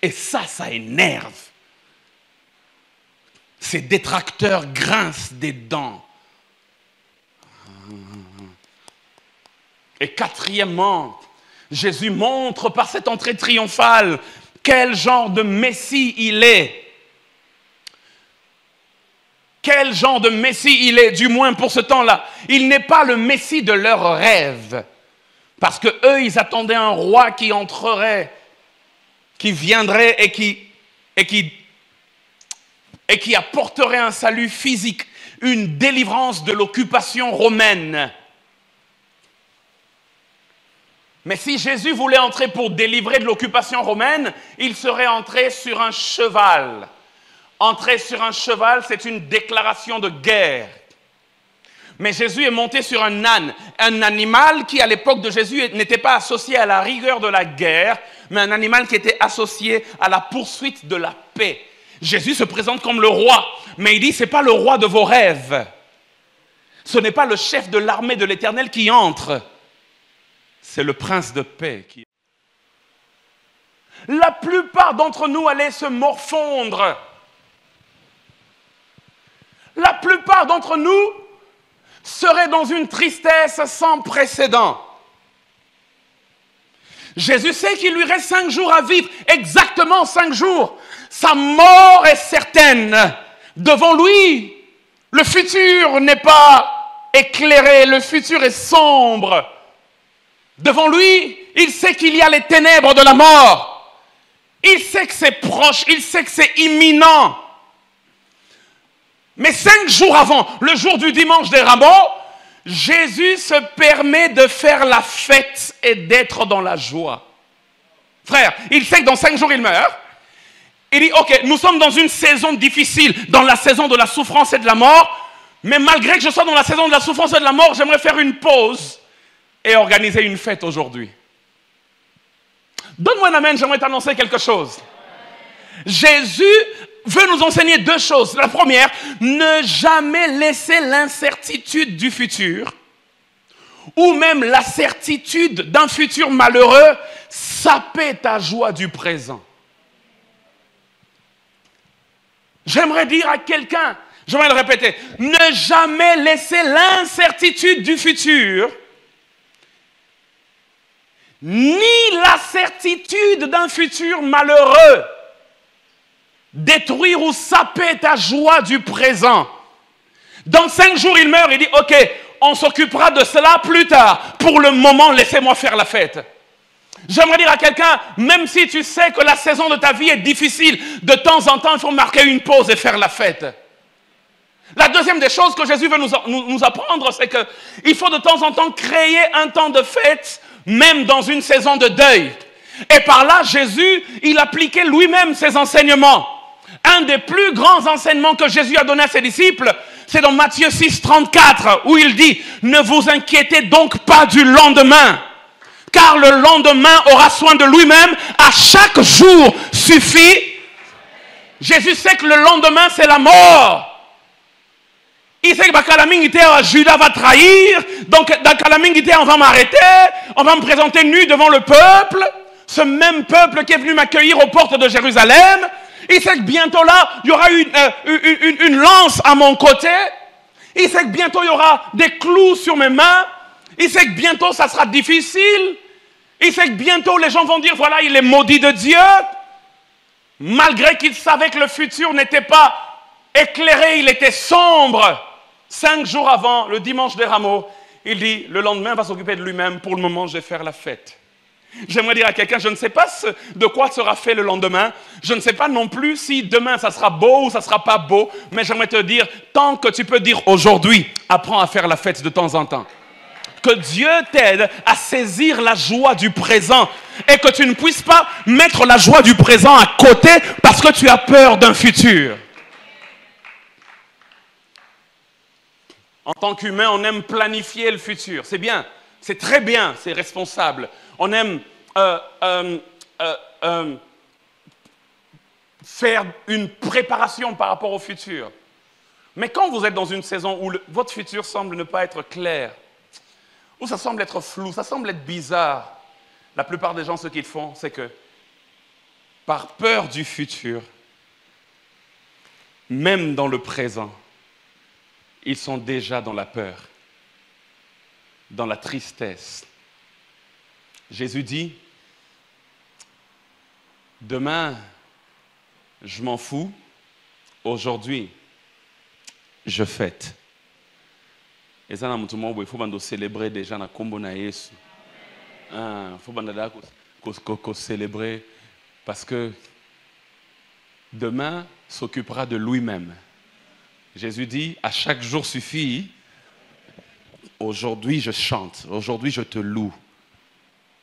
Speaker 1: Et ça énerve. Ses détracteurs grincent des dents. Et quatrièmement, Jésus montre par cette entrée triomphale quel genre de Messie il est. Quel genre de Messie il est, du moins pour ce temps-là. Il n'est pas le Messie de leurs rêves. Parce que eux, ils attendaient un roi qui entrerait, qui viendrait et qui apporterait un salut physique, une délivrance de l'occupation romaine. Mais si Jésus voulait entrer pour délivrer de l'occupation romaine, il serait entré sur un cheval. Entrer sur un cheval, c'est une déclaration de guerre. Mais Jésus est monté sur un âne, un animal qui, à l'époque de Jésus, n'était pas associé à la rigueur de la guerre, mais un animal qui était associé à la poursuite de la paix. Jésus se présente comme le roi, mais il dit, ce n'est pas le roi de vos rêves. Ce n'est pas le chef de l'armée de l'Éternel qui entre. C'est le prince de paix qui... La plupart d'entre nous allaient se morfondre. La plupart d'entre nous seraient dans une tristesse sans précédent. Jésus sait qu'il lui reste 5 jours à vivre, exactement 5 jours. Sa mort est certaine. Devant lui, le futur n'est pas éclairé, le futur est sombre. Devant lui, il sait qu'il y a les ténèbres de la mort. Il sait que c'est proche, il sait que c'est imminent. Mais 5 jours avant, le jour du dimanche des Rameaux, Jésus se permet de faire la fête et d'être dans la joie. Frère, il sait que dans 5 jours, il meurt. Il dit, ok, nous sommes dans une saison difficile, dans la saison de la souffrance et de la mort, mais malgré que je sois dans la saison de la souffrance et de la mort, j'aimerais faire une pause et organiser une fête aujourd'hui. Donne-moi un amen, j'aimerais t'annoncer quelque chose. Jésus veut nous enseigner 2 choses. La première, ne jamais laisser l'incertitude du futur ou même la certitude d'un futur malheureux saper ta joie du présent. J'aimerais dire à quelqu'un, j'aimerais le répéter, ne jamais laisser l'incertitude du futur ni la certitude d'un futur malheureux détruire ou saper ta joie du présent. Dans 5 jours, il meurt, il dit, ok, on s'occupera de cela plus tard. Pour le moment, laissez-moi faire la fête. J'aimerais dire à quelqu'un, même si tu sais que la saison de ta vie est difficile, de temps en temps, il faut marquer une pause et faire la fête. La deuxième des choses que Jésus veut nous apprendre, c'est qu'il faut de temps en temps créer un temps de fête, même dans une saison de deuil. Et par là, Jésus, il appliquait lui-même ses enseignements. Un des plus grands enseignements que Jésus a donné à ses disciples, c'est dans Matthieu 6, 34, où il dit, ne vous inquiétez donc pas du lendemain, car le lendemain aura soin de lui-même, à chaque jour suffit. Jésus sait que le lendemain, c'est la mort. Il sait que Judas va trahir, donc dans Kalamingité, on va m'arrêter, on va me présenter nu devant le peuple, ce même peuple qui est venu m'accueillir aux portes de Jérusalem. Il sait que bientôt là, il y aura une lance à mon côté. Il sait que bientôt il y aura des clous sur mes mains. Il sait que bientôt ça sera difficile. Il sait que bientôt les gens vont dire, voilà, il est maudit de Dieu. Malgré qu'il savait que le futur n'était pas éclairé, il était sombre. 5 jours avant, le dimanche des Rameaux, il dit, le lendemain va s'occuper de lui-même. Pour le moment, je vais faire la fête. J'aimerais dire à quelqu'un, je ne sais pas de quoi sera fait le lendemain. Je ne sais pas non plus si demain ça sera beau ou ça ne sera pas beau. Mais j'aimerais te dire, tant que tu peux dire aujourd'hui, apprends à faire la fête de temps en temps. Que Dieu t'aide à saisir la joie du présent et que tu ne puisses pas mettre la joie du présent à côté parce que tu as peur d'un futur. En tant qu'humain, on aime planifier le futur. C'est bien, c'est très bien, c'est responsable. On aime faire une préparation par rapport au futur. Mais quand vous êtes dans une saison où votre futur semble ne pas être clair, où ça semble être flou, ça semble être bizarre, la plupart des gens, ce qu'ils font, c'est que par peur du futur, même dans le présent, ils sont déjà dans la peur, dans la tristesse. Jésus dit, demain, je m'en fous, aujourd'hui, je fête. Et ça, il faut célébrer déjà dans kombo na Yesu. Il faut célébrer parce que demain s'occupera de lui-même. Jésus dit, à chaque jour suffit. Aujourd'hui, je chante. Aujourd'hui, je te loue.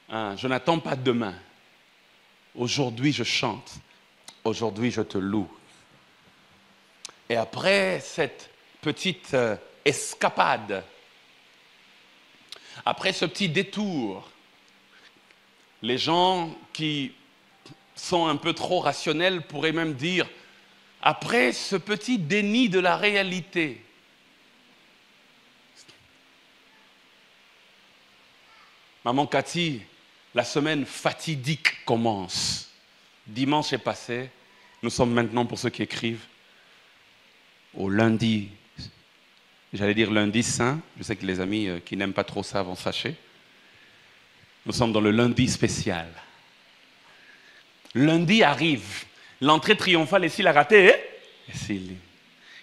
Speaker 1: Je n'attends pas demain. Aujourd'hui, je chante. Aujourd'hui, je te loue. Et après cette petite escapade, après ce petit détour, les gens qui sont un peu trop rationnels pourraient même dire, après ce petit déni de la réalité, Maman Cathy, la semaine fatidique commence. Dimanche est passé, nous sommes maintenant, pour ceux qui écrivent, au lundi, j'allais dire lundi saint, je sais que les amis qui n'aiment pas trop ça vont se fâcher. Nous sommes dans le lundi spécial. Lundi arrive, l'entrée triomphale, et s'il a raté,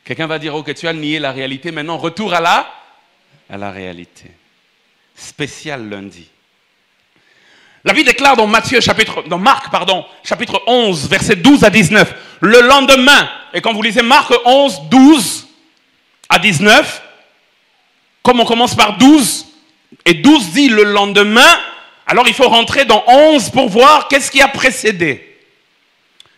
Speaker 1: quelqu'un va dire, ok, tu as nié la réalité, maintenant retour à la à la réalité. Spécial lundi. La Bible déclare dans Marc, chapitre 11, versets 12 à 19. Le lendemain, et quand vous lisez Marc 11, 12 à 19, comme on commence par 12, et 12 dit le lendemain, alors il faut rentrer dans 11 pour voir qu'est-ce qui a précédé.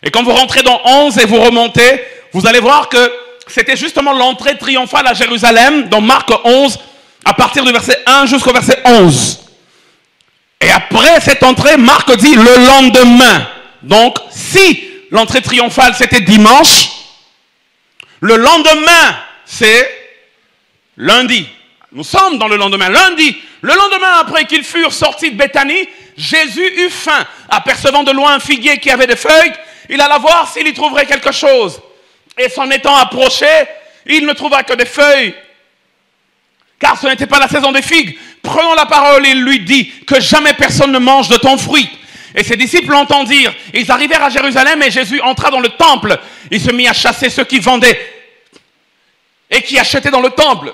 Speaker 1: Et quand vous rentrez dans 11 et vous remontez, vous allez voir que c'était justement l'entrée triomphale à Jérusalem, dans Marc 11, à partir du verset 1 jusqu'au verset 11. Et après cette entrée, Marc dit le lendemain. Donc, si l'entrée triomphale c'était dimanche, le lendemain c'est lundi. Nous sommes dans le lendemain, lundi. Le lendemain, après qu'ils furent sortis de Béthanie, Jésus eut faim. Apercevant de loin un figuier qui avait des feuilles, il alla voir s'il y trouverait quelque chose. Et s'en étant approché, il ne trouva que des feuilles, car ce n'était pas la saison des figues. Prenant la parole, il lui dit que jamais personne ne mange de ton fruit. Et ses disciples l'entendirent. Ils arrivèrent à Jérusalem et Jésus entra dans le temple. Il se mit à chasser ceux qui vendaient et qui achetaient dans le temple.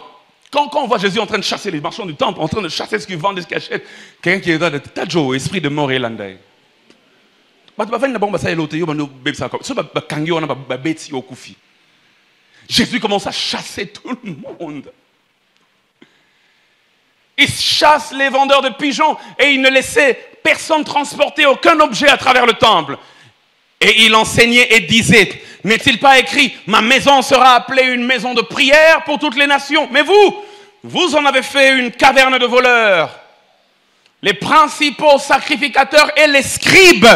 Speaker 1: Quand on voit Jésus en train de chasser les marchands du temple, en train de chasser ceux qui vendent et ceux qui achètent, quelqu'un qui est dans le tajo, esprit de mort et landai. Jésus commence à chasser tout le monde. Il chasse les vendeurs de pigeons et il ne laissait personne transporter aucun objet à travers le temple. Et il enseignait et disait, n'est-il pas écrit, ma maison sera appelée une maison de prière pour toutes les nations. Mais vous en avez fait une caverne de voleurs. Les principaux sacrificateurs et les scribes,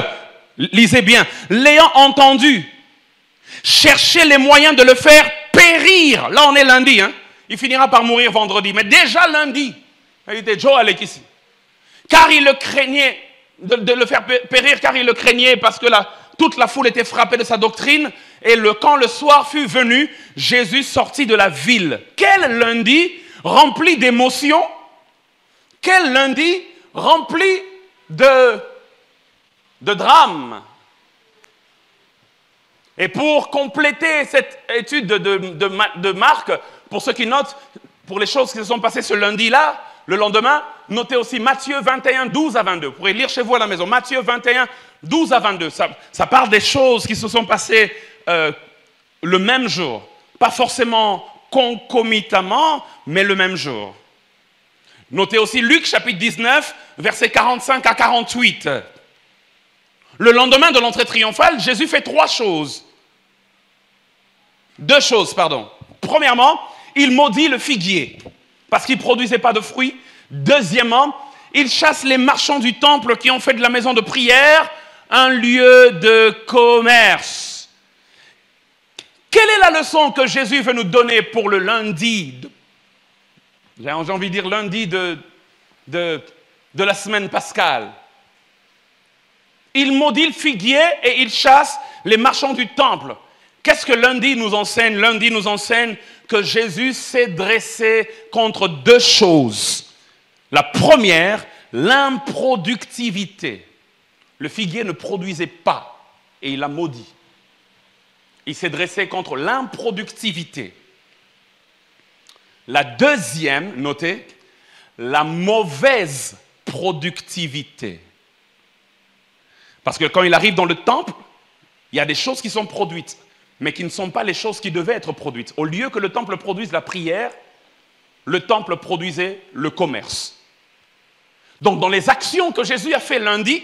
Speaker 1: lisez bien, l'ayant entendu, cherchaient les moyens de le faire périr. Là on est lundi, hein. Il finira par mourir vendredi, mais déjà lundi. Il était Joe Alec ici. Car il le craignait, de le faire périr, car il le craignait parce que toute la foule était frappée de sa doctrine. Et quand le soir fut venu, Jésus sortit de la ville. Quel lundi rempli d'émotions. Quel lundi rempli de drames. Et pour compléter cette étude de Marc, pour ceux qui notent, pour les choses qui se sont passées ce lundi-là, le lendemain, notez aussi Matthieu 21, 12 à 22. Vous pourrez lire chez vous à la maison. Matthieu 21, 12 à 22. Ça parle des choses qui se sont passées le même jour. Pas forcément concomitamment, mais le même jour. Notez aussi Luc chapitre 19, versets 45 à 48. Le lendemain de l'entrée triomphale, Jésus fait deux choses. Premièrement, il maudit le figuier, parce qu'il ne produisait pas de fruits. Deuxièmement, il chasse les marchands du temple qui ont fait de la maison de prière un lieu de commerce. Quelle est la leçon que Jésus veut nous donner pour le lundi, j'ai envie de dire lundi de la semaine pascale? Il maudit le figuier et il chasse les marchands du temple. Qu'est-ce que lundi nous enseigne? Lundi nous enseigne que Jésus s'est dressé contre deux choses. La première, l'improductivité. Le figuier ne produisait pas et il a maudit. Il s'est dressé contre l'improductivité. La deuxième, notez, la mauvaise productivité. Parce que quand il arrive dans le temple, il y a des choses qui sont produites, mais qui ne sont pas les choses qui devaient être produites. Au lieu que le temple produise la prière, le temple produisait le commerce. Donc, dans les actions que Jésus a fait lundi,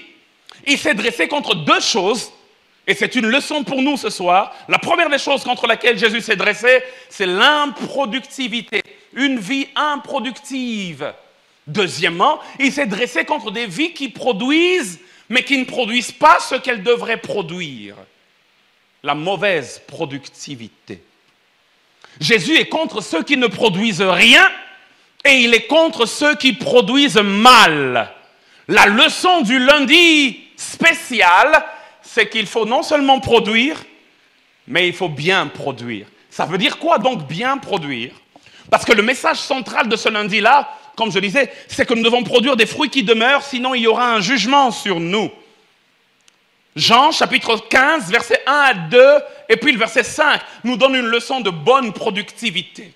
Speaker 1: il s'est dressé contre deux choses, et c'est une leçon pour nous ce soir. La première des choses contre laquelle Jésus s'est dressé, c'est l'improductivité, une vie improductive. Deuxièmement, il s'est dressé contre des vies qui produisent, mais qui ne produisent pas ce qu'elles devraient produire. La mauvaise productivité. Jésus est contre ceux qui ne produisent rien et il est contre ceux qui produisent mal. La leçon du lundi spécial, c'est qu'il faut non seulement produire, mais il faut bien produire. Ça veut dire quoi donc bien produire? Parce que le message central de ce lundi-là, comme je disais, c'est que nous devons produire des fruits qui demeurent, sinon il y aura un jugement sur nous. Jean, chapitre 15, versets 1 à 2, et puis le verset 5, nous donne une leçon de bonne productivité.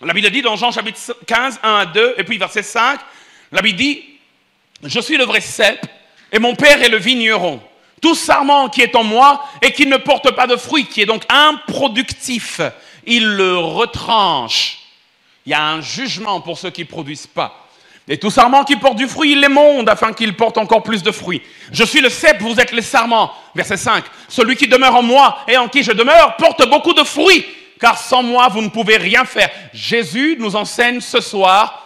Speaker 1: La Bible dit dans Jean chapitre 15, 1 à 2, et puis verset 5, la Bible dit, je suis le vrai cep, et mon Père est le vigneron. Tout sarment qui est en moi et qui ne porte pas de fruit, qui est donc improductif, il le retranche. Il y a un jugement pour ceux qui ne produisent pas. Et tout sarment qui porte du fruit, il l'émonde afin qu'il porte encore plus de fruits. Je suis le cep, vous êtes les sarments. Verset 5. Celui qui demeure en moi et en qui je demeure porte beaucoup de fruits, car sans moi, vous ne pouvez rien faire. Jésus nous enseigne ce soir,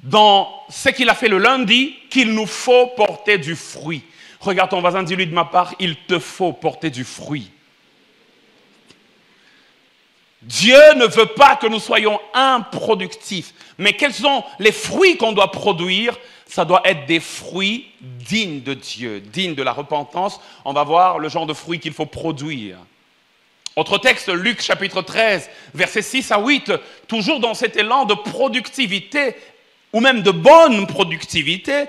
Speaker 1: dans ce qu'il a fait le lundi, qu'il nous faut porter du fruit. Regarde ton voisin, dis-lui de ma part, il te faut porter du fruit. Dieu ne veut pas que nous soyons improductifs. Mais quels sont les fruits qu'on doit produire? Ça doit être des fruits dignes de Dieu, dignes de la repentance. On va voir le genre de fruits qu'il faut produire. Autre texte, Luc chapitre 13, versets 6 à 8, toujours dans cet élan de productivité, ou même de bonne productivité.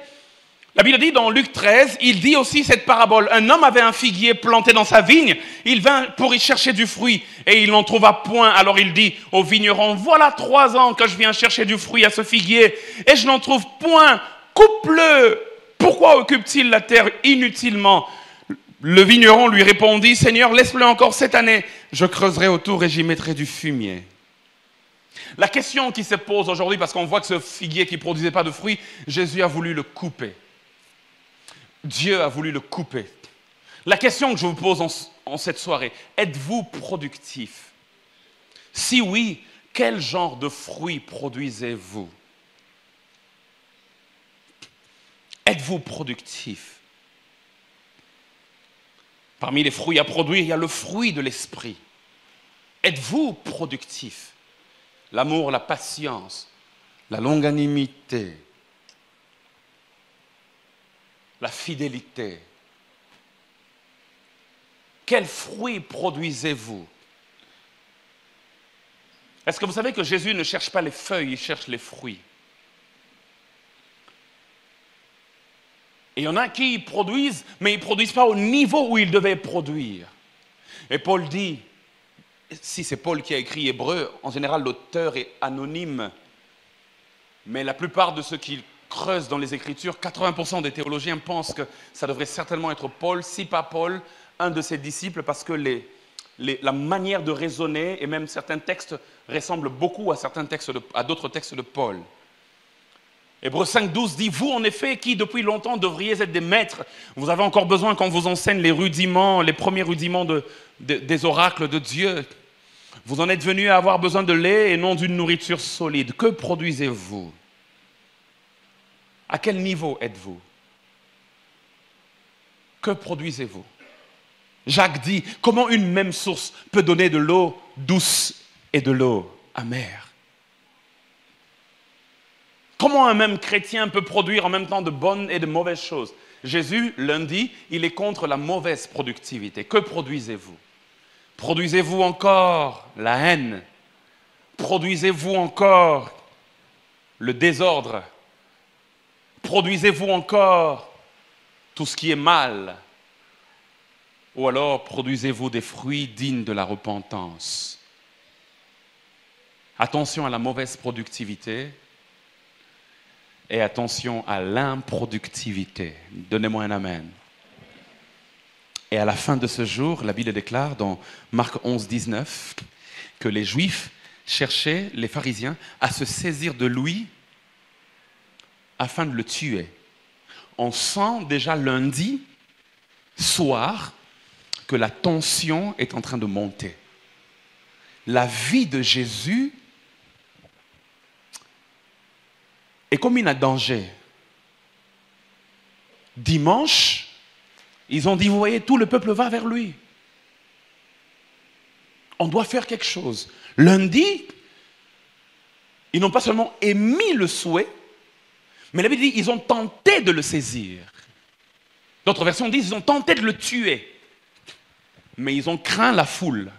Speaker 1: La Bible dit dans Luc 13, il dit aussi cette parabole. Un homme avait un figuier planté dans sa vigne. Il vint pour y chercher du fruit et il n'en trouva point. Alors il dit au vigneron, voilà 3 ans que je viens chercher du fruit à ce figuier et je n'en trouve point. Coupe-le. Pourquoi occupe-t-il la terre inutilement? Le vigneron lui répondit, Seigneur, laisse-le encore cette année. Je creuserai autour et j'y mettrai du fumier. La question qui se pose aujourd'hui, parce qu'on voit que ce figuier qui ne produisait pas de fruits, Jésus a voulu le couper. Dieu a voulu le couper. La question que je vous pose en cette soirée, êtes-vous productif? Si oui, quel genre de fruits produisez-vous? Êtes-vous productif? Parmi les fruits à produire, il y a le fruit de l'esprit. Êtes-vous productif? L'amour, la patience, la longanimité, la fidélité. Quels fruits produisez-vous? Est-ce que vous savez que Jésus ne cherche pas les feuilles, il cherche les fruits? Et il y en a qui produisent, mais ils ne produisent pas au niveau où ils devaient produire. Et Paul dit, si c'est Paul qui a écrit Hébreu, en général l'auteur est anonyme, mais la plupart de ceux qui creusent dans les Écritures, 80% des théologiens pensent que ça devrait certainement être Paul, si pas Paul, un de ses disciples, parce que la manière de raisonner et même certains textes ressemblent beaucoup à d'autres textes de Paul. Hébreux 5,12 dit, vous en effet, qui depuis longtemps devriez être des maîtres, vous avez encore besoin qu'on vous enseigne les rudiments, les premiers rudiments des oracles de Dieu. Vous en êtes venus à avoir besoin de lait et non d'une nourriture solide. Que produisez-vous? À quel niveau êtes-vous? Que produisez-vous? Jacques dit, comment une même source peut donner de l'eau douce et de l'eau amère? Comment un même chrétien peut produire en même temps de bonnes et de mauvaises choses? Jésus, lundi, il est contre la mauvaise productivité. Que produisez-vous? Produisez-vous encore la haine? Produisez-vous encore le désordre? Produisez-vous encore tout ce qui est mal? Ou alors produisez-vous des fruits dignes de la repentance? Attention à la mauvaise productivité et attention à l'improductivité. Donnez-moi un amen. Et à la fin de ce jour, la Bible déclare dans Marc 11, 19 que les Juifs cherchaient, les pharisiens, à se saisir de lui afin de le tuer. On sent déjà lundi soir que la tension est en train de monter. La vie de Jésus est comme un danger. Dimanche, ils ont dit, vous voyez, tout le peuple va vers lui. On doit faire quelque chose. Lundi, ils n'ont pas seulement émis le souhait, mais la Bible dit, ils ont tenté de le saisir. D'autres versions disent, ils ont tenté de le tuer. Mais ils ont craint la foule.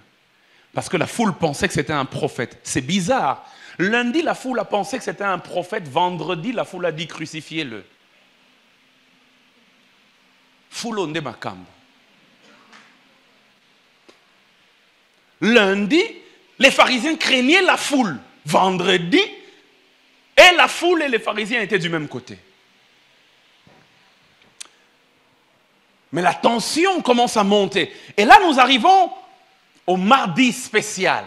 Speaker 1: Parce que la foule pensait que c'était un prophète. C'est bizarre. Lundi, la foule a pensé que c'était un prophète. Vendredi, la foule a dit, crucifiez-le. Foulonde Makam. Lundi, les pharisiens craignaient la foule. vendredi, et la foule et les pharisiens étaient du même côté. Mais la tension commence à monter. Et là, nous arrivons au mardi spécial.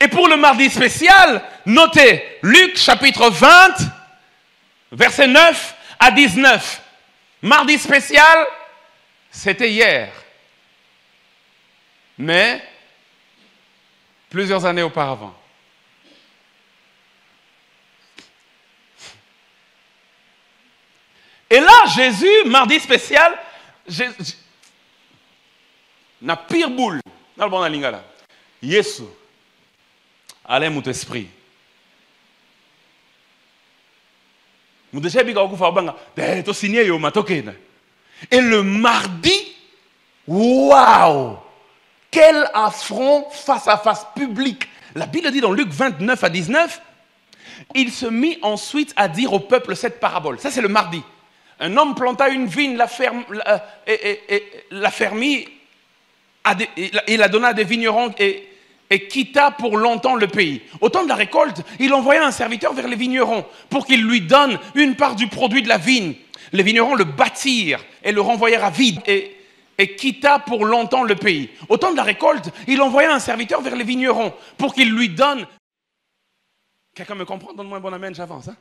Speaker 1: Et pour le mardi spécial, notez Luc chapitre 20, versets 9 à 19. Mardi spécial, c'était hier. Mais plusieurs années auparavant. Et là, Jésus, mardi spécial, na pire boule. Dans le bon lingala. Yesu. Allez, mon esprit. Et le mardi, waouh! Quel affront face à face public. La Bible dit dans Luc 29 à 19, il se mit ensuite à dire au peuple cette parabole. Ça, c'est le mardi. Un homme planta une vigne, la fermit, il la donna à des vignerons et quitta pour longtemps le pays. Au temps de la récolte, il envoya un serviteur vers les vignerons pour qu'il lui donne une part du produit de la vigne. Les vignerons le battirent et le renvoyèrent à vide et quitta pour longtemps le pays. Au temps de la récolte, il envoya un serviteur vers les vignerons pour qu'il lui donne... Quelqu'un me comprend? Donne-moi un bon amen, j'avance. Hein?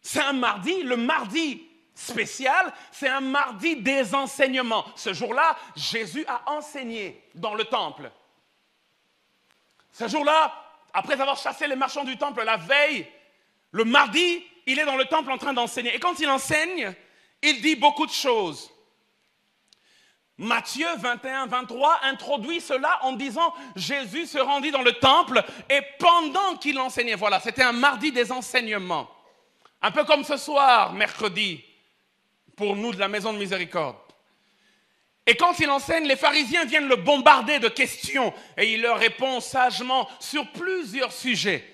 Speaker 1: C'est un mardi, le mardi spécial, c'est un mardi des enseignements. Ce jour-là, Jésus a enseigné dans le temple. Ce jour-là, après avoir chassé les marchands du temple la veille, le mardi, il est dans le temple en train d'enseigner. Et quand il enseigne, il dit beaucoup de choses. Matthieu 21, 23 introduit cela en disant « Jésus se rendit dans le temple et pendant qu'il enseignait », voilà, c'était un mardi des enseignements. Un peu comme ce soir, mercredi, pour nous de la Maison de Miséricorde. Et quand il enseigne, les pharisiens viennent le bombarder de questions et il leur répond sagement sur plusieurs sujets.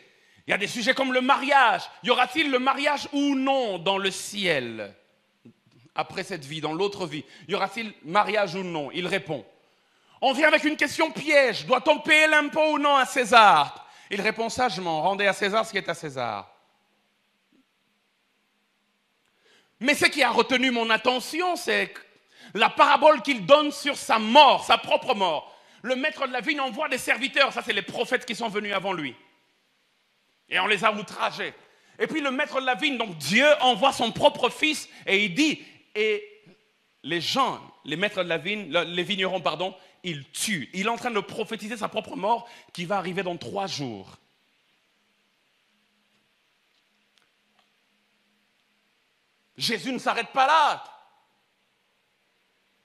Speaker 1: Il y a des sujets comme le mariage. Y aura-t-il le mariage ou non dans le ciel ? Après cette vie, dans l'autre vie, y aura-t-il mariage ou non? Il répond. On vient avec une question piège. Doit-on payer l'impôt ou non à César? Il répond sagement, rendez à César ce qui est à César. Mais ce qui a retenu mon attention, c'est la parabole qu'il donne sur sa mort, sa propre mort. Le maître de la vigne envoie des serviteurs, ça c'est les prophètes qui sont venus avant lui. Et on les a outragés. Et puis le maître de la vigne, donc Dieu envoie son propre fils et il dit, et les gens, les maîtres de la vigne, les vignerons, pardon, ils tuent. Il est en train de prophétiser sa propre mort qui va arriver dans 3 jours. Jésus ne s'arrête pas là.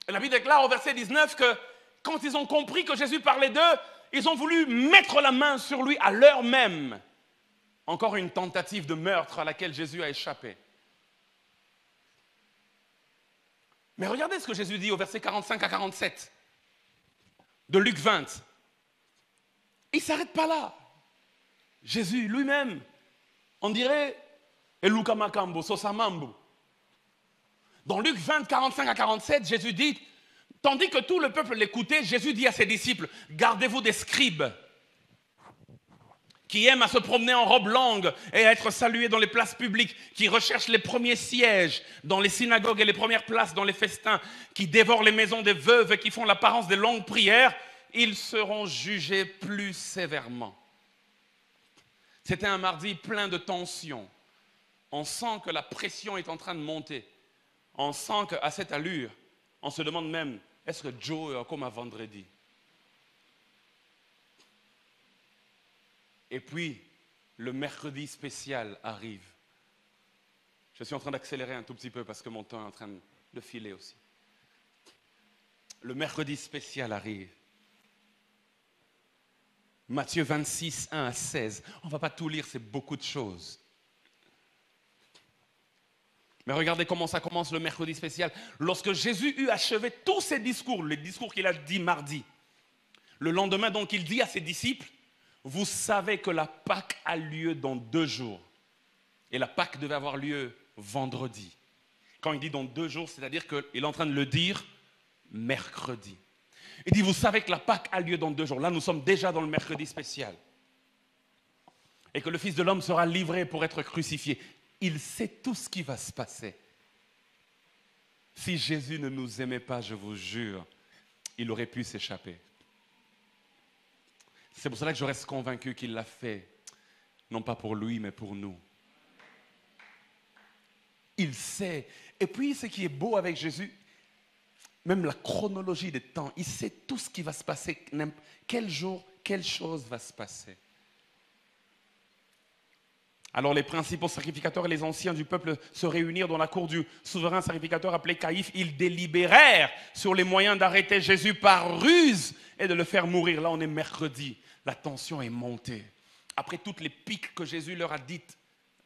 Speaker 1: La Bible déclare au verset 19 que quand ils ont compris que Jésus parlait d'eux, ils ont voulu mettre la main sur lui à l'heure même. Encore une tentative de meurtre à laquelle Jésus a échappé. Mais regardez ce que Jésus dit au verset 45 à 47 de Luc 20. Il ne s'arrête pas là. Jésus lui-même, on dirait Eluka Makambo, Sosamambo. Dans Luc 20, 45 à 47, Jésus dit, tandis que tout le peuple l'écoutait, Jésus dit à ses disciples, gardez-vous des scribes qui aiment à se promener en robe longue et à être salués dans les places publiques, qui recherchent les premiers sièges dans les synagogues et les premières places dans les festins, qui dévorent les maisons des veuves et qui font l'apparence des longues prières, ils seront jugés plus sévèrement. C'était un mardi plein de tensions. On sent que la pression est en train de monter. On sent qu'à cette allure, on se demande même, est-ce que Joe est comme à vendredi? Et puis, le mercredi spécial arrive. Je suis en train d'accélérer un tout petit peu parce que mon temps est en train de filer aussi. Le mercredi spécial arrive. Matthieu 26, 1 à 16. On ne va pas tout lire, c'est beaucoup de choses. Mais regardez comment ça commence le mercredi spécial. Lorsque Jésus eut achevé tous ses discours, les discours qu'il a dit mardi, le lendemain, donc, il dit à ses disciples, vous savez que la Pâque a lieu dans 2 jours. Et la Pâque devait avoir lieu vendredi. Quand il dit dans 2 jours, c'est-à-dire qu'il est en train de le dire mercredi. Il dit, vous savez que la Pâque a lieu dans 2 jours. Là, nous sommes déjà dans le mercredi spécial. Et que le Fils de l'homme sera livré pour être crucifié. Il sait tout ce qui va se passer. Si Jésus ne nous aimait pas, je vous jure, il aurait pu s'échapper. C'est pour cela que je reste convaincu qu'il l'a fait. Non pas pour lui, mais pour nous. Il sait. Et puis, ce qui est beau avec Jésus, même la chronologie des temps, il sait tout ce qui va se passer. Quel jour, quelle chose va se passer. Alors les principaux sacrificateurs et les anciens du peuple se réunirent dans la cour du souverain sacrificateur appelé Caïphe. Ils délibérèrent sur les moyens d'arrêter Jésus par ruse et de le faire mourir. Là, on est mercredi. La tension est montée. Après toutes les piques que Jésus leur a dites,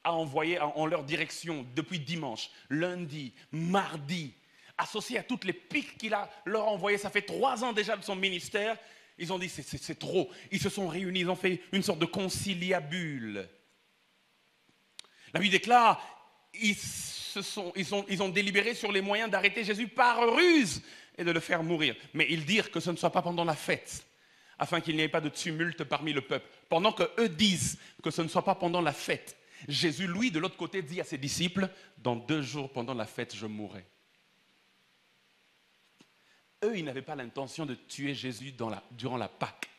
Speaker 1: a envoyées en leur direction depuis dimanche, lundi, mardi, associé à toutes les piques qu'il leur a envoyées, ça fait 3 ans déjà de son ministère, ils ont dit c'est trop. Ils se sont réunis, ils ont fait une sorte de conciliabule. La Bible déclare, ils ont délibéré sur les moyens d'arrêter Jésus par ruse et de le faire mourir. Mais ils dirent que ce ne soit pas pendant la fête, afin qu'il n'y ait pas de tumulte parmi le peuple. Pendant qu'eux disent que ce ne soit pas pendant la fête, Jésus, lui, de l'autre côté, dit à ses disciples, dans 2 jours pendant la fête, je mourrai. Eux, ils n'avaient pas l'intention de tuer Jésus durant la Pâque.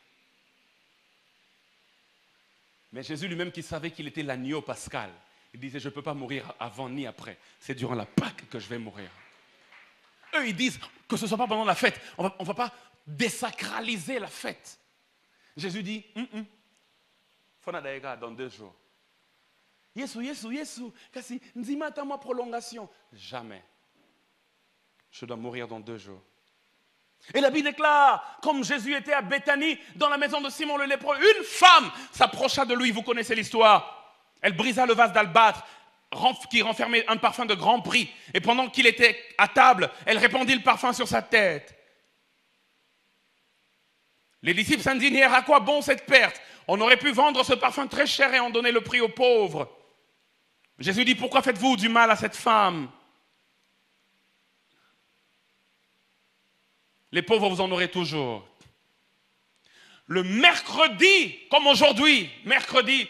Speaker 1: Mais Jésus lui-même qui savait qu'il était l'agneau pascal, il disait, je ne peux pas mourir avant ni après. C'est durant la Pâque que je vais mourir. Eux, ils disent que ce ne soit pas pendant la fête. On ne va pas désacraliser la fête. Jésus dit, Fonadaïga dans 2 jours. Yesu, kasi nzima tama prolongation. Jamais. Je dois mourir dans 2 jours. Et la Bible déclare, comme Jésus était à Béthanie, dans la maison de Simon le lépreux, une femme s'approcha de lui. Vous connaissez l'histoire. Elle brisa le vase d'albâtre qui renfermait un parfum de grand prix. Et pendant qu'il était à table, elle répandit le parfum sur sa tête. Les disciples s'indignèrent. À quoi bon cette perte? On aurait pu vendre ce parfum très cher et en donner le prix aux pauvres. Jésus dit, pourquoi faites-vous du mal à cette femme? Les pauvres, vous en aurez toujours. Le mercredi, comme aujourd'hui, mercredi,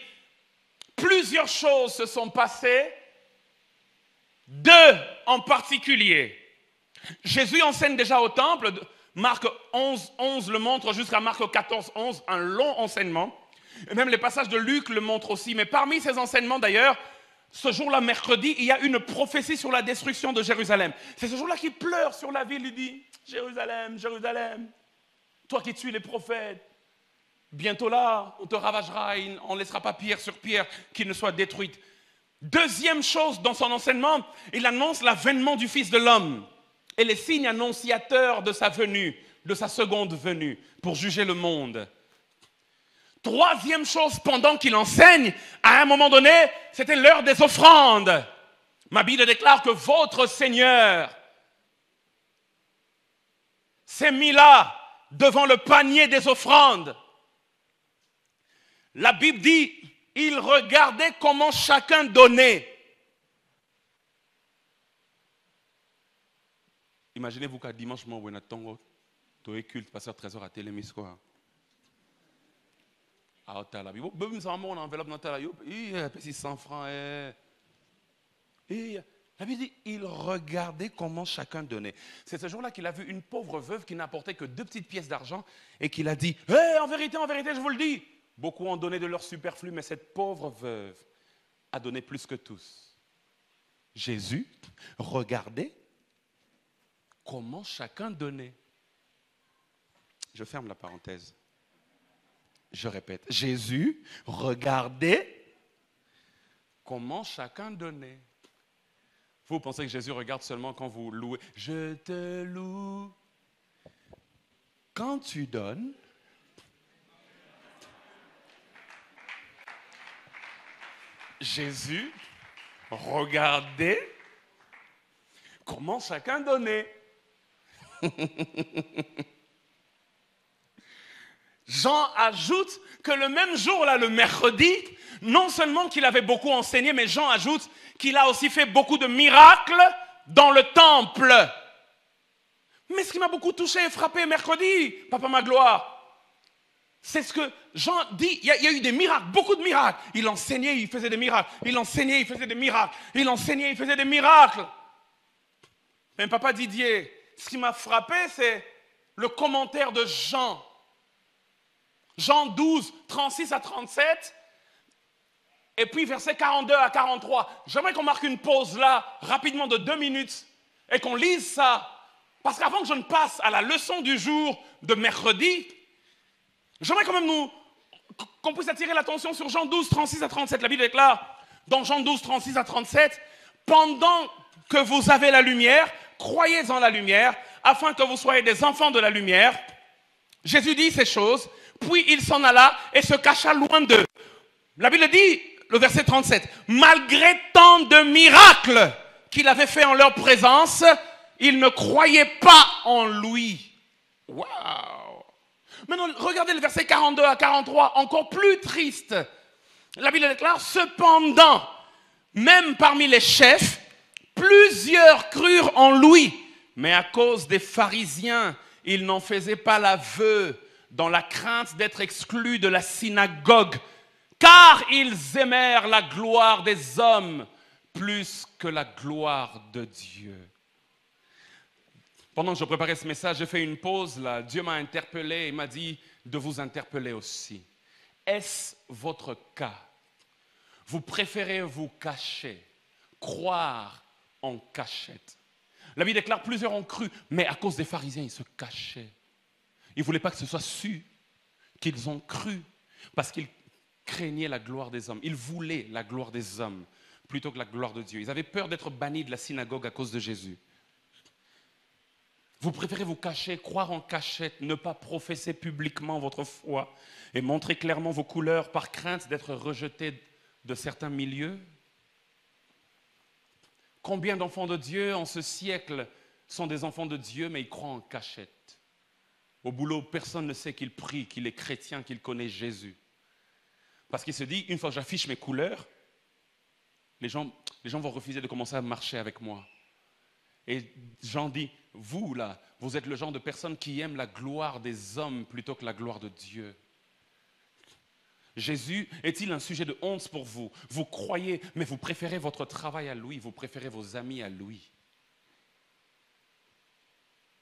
Speaker 1: plusieurs choses se sont passées. 2 en particulier. Jésus enseigne déjà au temple. Marc 11 le montre jusqu'à Marc 14, 11, un long enseignement. Et même les passages de Luc le montrent aussi. Mais parmi ces enseignements d'ailleurs, ce jour-là, mercredi, il y a une prophétie sur la destruction de Jérusalem. C'est ce jour-là qu'il pleure sur la ville. Il dit, Jérusalem, Jérusalem, toi qui tues les prophètes, bientôt là, on te ravagera, on ne laissera pas pierre sur pierre qui ne soit détruite. Deuxième chose dans son enseignement, il annonce l'avènement du Fils de l'homme et les signes annonciateurs de sa venue, de sa seconde venue, pour juger le monde. Troisième chose, pendant qu'il enseigne, à un moment donné, c'était l'heure des offrandes. Ma Bible déclare que votre Seigneur s'est mis là, devant le panier des offrandes. La Bible dit, il regardait comment chacun donnait. Imaginez-vous qu'à dimanche, moi, on a tongo, tu es culte, pasteur trésor à télé, quoi. Ah, t'as la Bible. Même ça, mon enveloppe dans ta Bible, il y a 600 francs. Et la Bible dit, il regardait comment chacun donnait. C'est ce jour-là qu'il a vu une pauvre veuve qui n'apportait que 2 petites pièces d'argent et qu'il a dit, en vérité, je vous le dis. Beaucoup ont donné de leur superflu, mais cette pauvre veuve a donné plus que tous. Jésus regardait comment chacun donnait. Je ferme la parenthèse. Je répète, Jésus regardait comment chacun donnait. Vous pensez que Jésus regarde seulement quand vous louez? Je te loue. Quand tu donnes, Jésus regardait comment chacun donnait. Jean ajoute que le même jour, là, le mercredi, non seulement qu'il avait beaucoup enseigné, mais Jean ajoute qu'il a aussi fait beaucoup de miracles dans le temple. Mais ce qui m'a beaucoup touché et frappé mercredi, Papa Magloire, c'est ce que Jean dit. Il y a eu des miracles, beaucoup de miracles. Il enseignait, il faisait des miracles. Il enseignait, il faisait des miracles. Il enseignait, il faisait des miracles. Mais Papa Didier, ce qui m'a frappé, c'est le commentaire de Jean. Jean 12, 36 à 37. Et puis versets 42 à 43. J'aimerais qu'on marque une pause là, rapidement de 2 minutes, et qu'on lise ça. Parce qu'avant que je ne passe à la leçon du jour de mercredi, j'aimerais quand même qu'on puisse attirer l'attention sur Jean 12, 36 à 37. La Bible déclare, dans Jean 12, 36 à 37, « Pendant que vous avez la lumière, croyez en la lumière, afin que vous soyez des enfants de la lumière. » Jésus dit ces choses, puis il s'en alla et se cacha loin d'eux. La Bible dit, le verset 37, « Malgré tant de miracles qu'il avait fait en leur présence, ils ne croyaient pas en lui. » Waouh! Maintenant, regardez le verset 42 à 43, encore plus triste. La Bible déclare, « Cependant, même parmi les chefs, plusieurs crurent en lui, mais à cause des pharisiens, ils n'en faisaient pas l'aveu dans la crainte d'être exclus de la synagogue, car ils aimèrent la gloire des hommes plus que la gloire de Dieu. » Pendant que je préparais ce message, j'ai fait une pause là. Dieu m'a interpellé et m'a dit de vous interpeller aussi. Est-ce votre cas? Vous préférez vous cacher, croire en cachette. La Bible déclare, plusieurs ont cru, mais à cause des pharisiens, ils se cachaient. Ils ne voulaient pas que ce soit su qu'ils ont cru, parce qu'ils craignaient la gloire des hommes. Ils voulaient la gloire des hommes plutôt que la gloire de Dieu. Ils avaient peur d'être bannis de la synagogue à cause de Jésus. Vous préférez vous cacher, croire en cachette, ne pas professer publiquement votre foi et montrer clairement vos couleurs par crainte d'être rejeté de certains milieux? Combien d'enfants de Dieu en ce siècle sont des enfants de Dieu, mais ils croient en cachette? Au boulot, personne ne sait qu'il prie, qu'il est chrétien, qu'il connaît Jésus. Parce qu'il se dit, une fois que j'affiche mes couleurs, les gens vont refuser de commencer à marcher avec moi. Et Jean dit, vous là, vous êtes le genre de personnes qui aiment la gloire des hommes plutôt que la gloire de Dieu. Jésus est-il un sujet de honte pour vous? Vous croyez, mais vous préférez votre travail à lui, vous préférez vos amis à lui.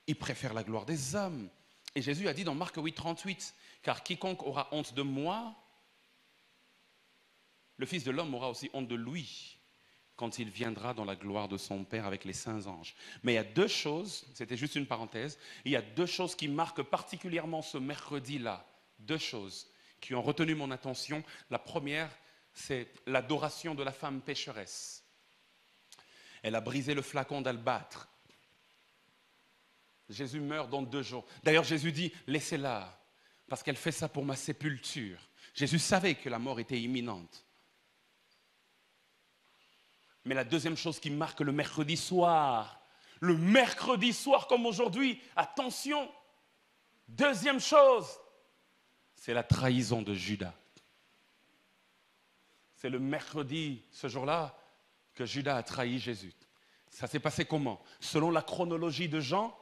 Speaker 1: Il préfère la gloire des hommes. Et Jésus a dit dans Marc 8, 38, « Car quiconque aura honte de moi, le Fils de l'homme aura aussi honte de lui, quand il viendra dans la gloire de son Père avec les saints anges. » Mais il y a 2 choses, c'était juste une parenthèse, il y a 2 choses qui marquent particulièrement ce mercredi-là. 2 choses qui ont retenu mon attention. La première, c'est l'adoration de la femme pécheresse. Elle a brisé le flacon d'albâtre. Jésus meurt dans 2 jours. D'ailleurs, Jésus dit, laissez-la, parce qu'elle fait ça pour ma sépulture. Jésus savait que la mort était imminente. Mais la deuxième chose qui marque le mercredi soir comme aujourd'hui, attention, deuxième chose, c'est la trahison de Judas. C'est le mercredi, ce jour-là, que Judas a trahi Jésus. Ça s'est passé comment? Selon la chronologie de Jean,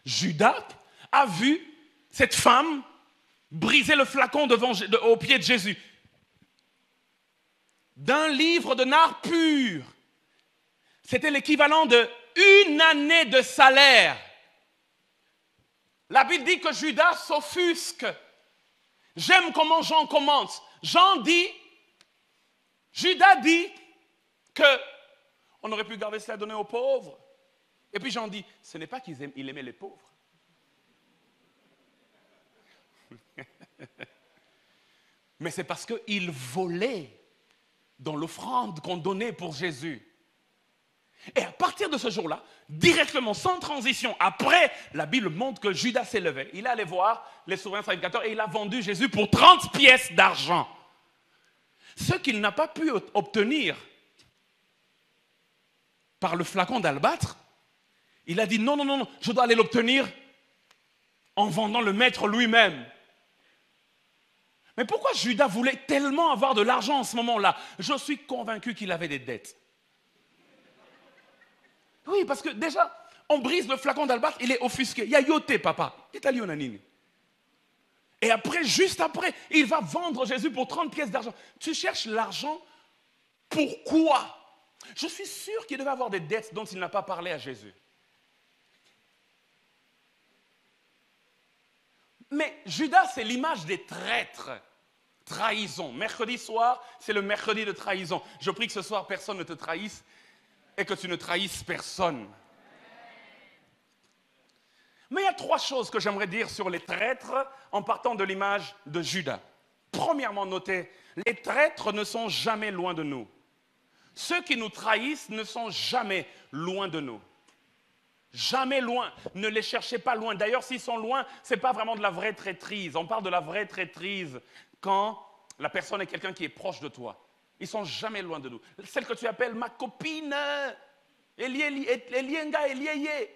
Speaker 1: Judas a vu cette femme briser le flacon au pied de Jésus. D'un livre de nard pur. C'était l'équivalent d'1 année de salaire. La Bible dit que Judas s'offusque. J'aime comment Jean commence. Judas dit qu'on aurait pu garder cela et donner aux pauvres. Et puis Jean dit, ce n'est pas qu'il aimait les pauvres. Mais c'est parce qu'il volait dans l'offrande qu'on donnait pour Jésus. Et à partir de ce jour-là, directement, sans transition, après, la Bible montre que Judas s'est levé. Il est allé voir les souverains sacrificateurs et il a vendu Jésus pour 30 pièces d'argent. Ce qu'il n'a pas pu obtenir par le flacon d'albâtre, il a dit non, je dois aller l'obtenir en vendant le maître lui-même. Mais pourquoi Judas voulait tellement avoir de l'argent en ce moment-là? Je suis convaincu qu'il avait des dettes. Oui, parce que déjà, On brise le flacon d'albâtre, il est offusqué. Il y a yoté, papa. Et après, juste après, il va vendre Jésus pour 30 pièces d'argent. Tu cherches l'argent, pourquoi? Je suis sûr qu'il devait avoir des dettes dont il n'a pas parlé à Jésus. Mais Judas, c'est l'image des traîtres. Trahison. Mercredi soir, c'est le mercredi de trahison. Je prie que ce soir, personne ne te trahisse et que tu ne trahisses personne. Mais il y a 3 choses que j'aimerais dire sur les traîtres en partant de l'image de Judas. Premièrement, notez, les traîtres ne sont jamais loin de nous. Ceux qui nous trahissent ne sont jamais loin de nous. Jamais loin. Ne les cherchez pas loin. D'ailleurs, s'ils sont loin, ce n'est pas vraiment de la vraie traîtrise. On parle de la vraie traîtrise quand la personne est quelqu'un qui est proche de toi. Ils ne sont jamais loin de nous. Celle que tu appelles ma copine, Elienga, Elieye.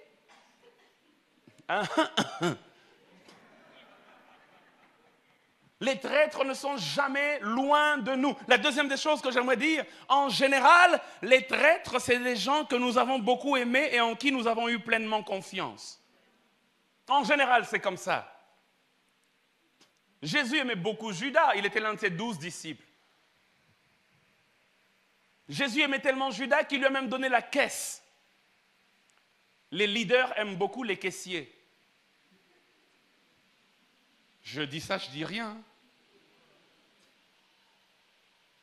Speaker 1: Les traîtres ne sont jamais loin de nous. La deuxième des choses que j'aimerais dire, en général, les traîtres, c'est des gens que nous avons beaucoup aimés et en qui nous avons eu pleinement confiance. En général, c'est comme ça. Jésus aimait beaucoup Judas, il était l'un de ses 12 disciples. Jésus aimait tellement Judas qu'il lui a même donné la caisse. Les leaders aiment beaucoup les caissiers. Je dis ça, je dis rien.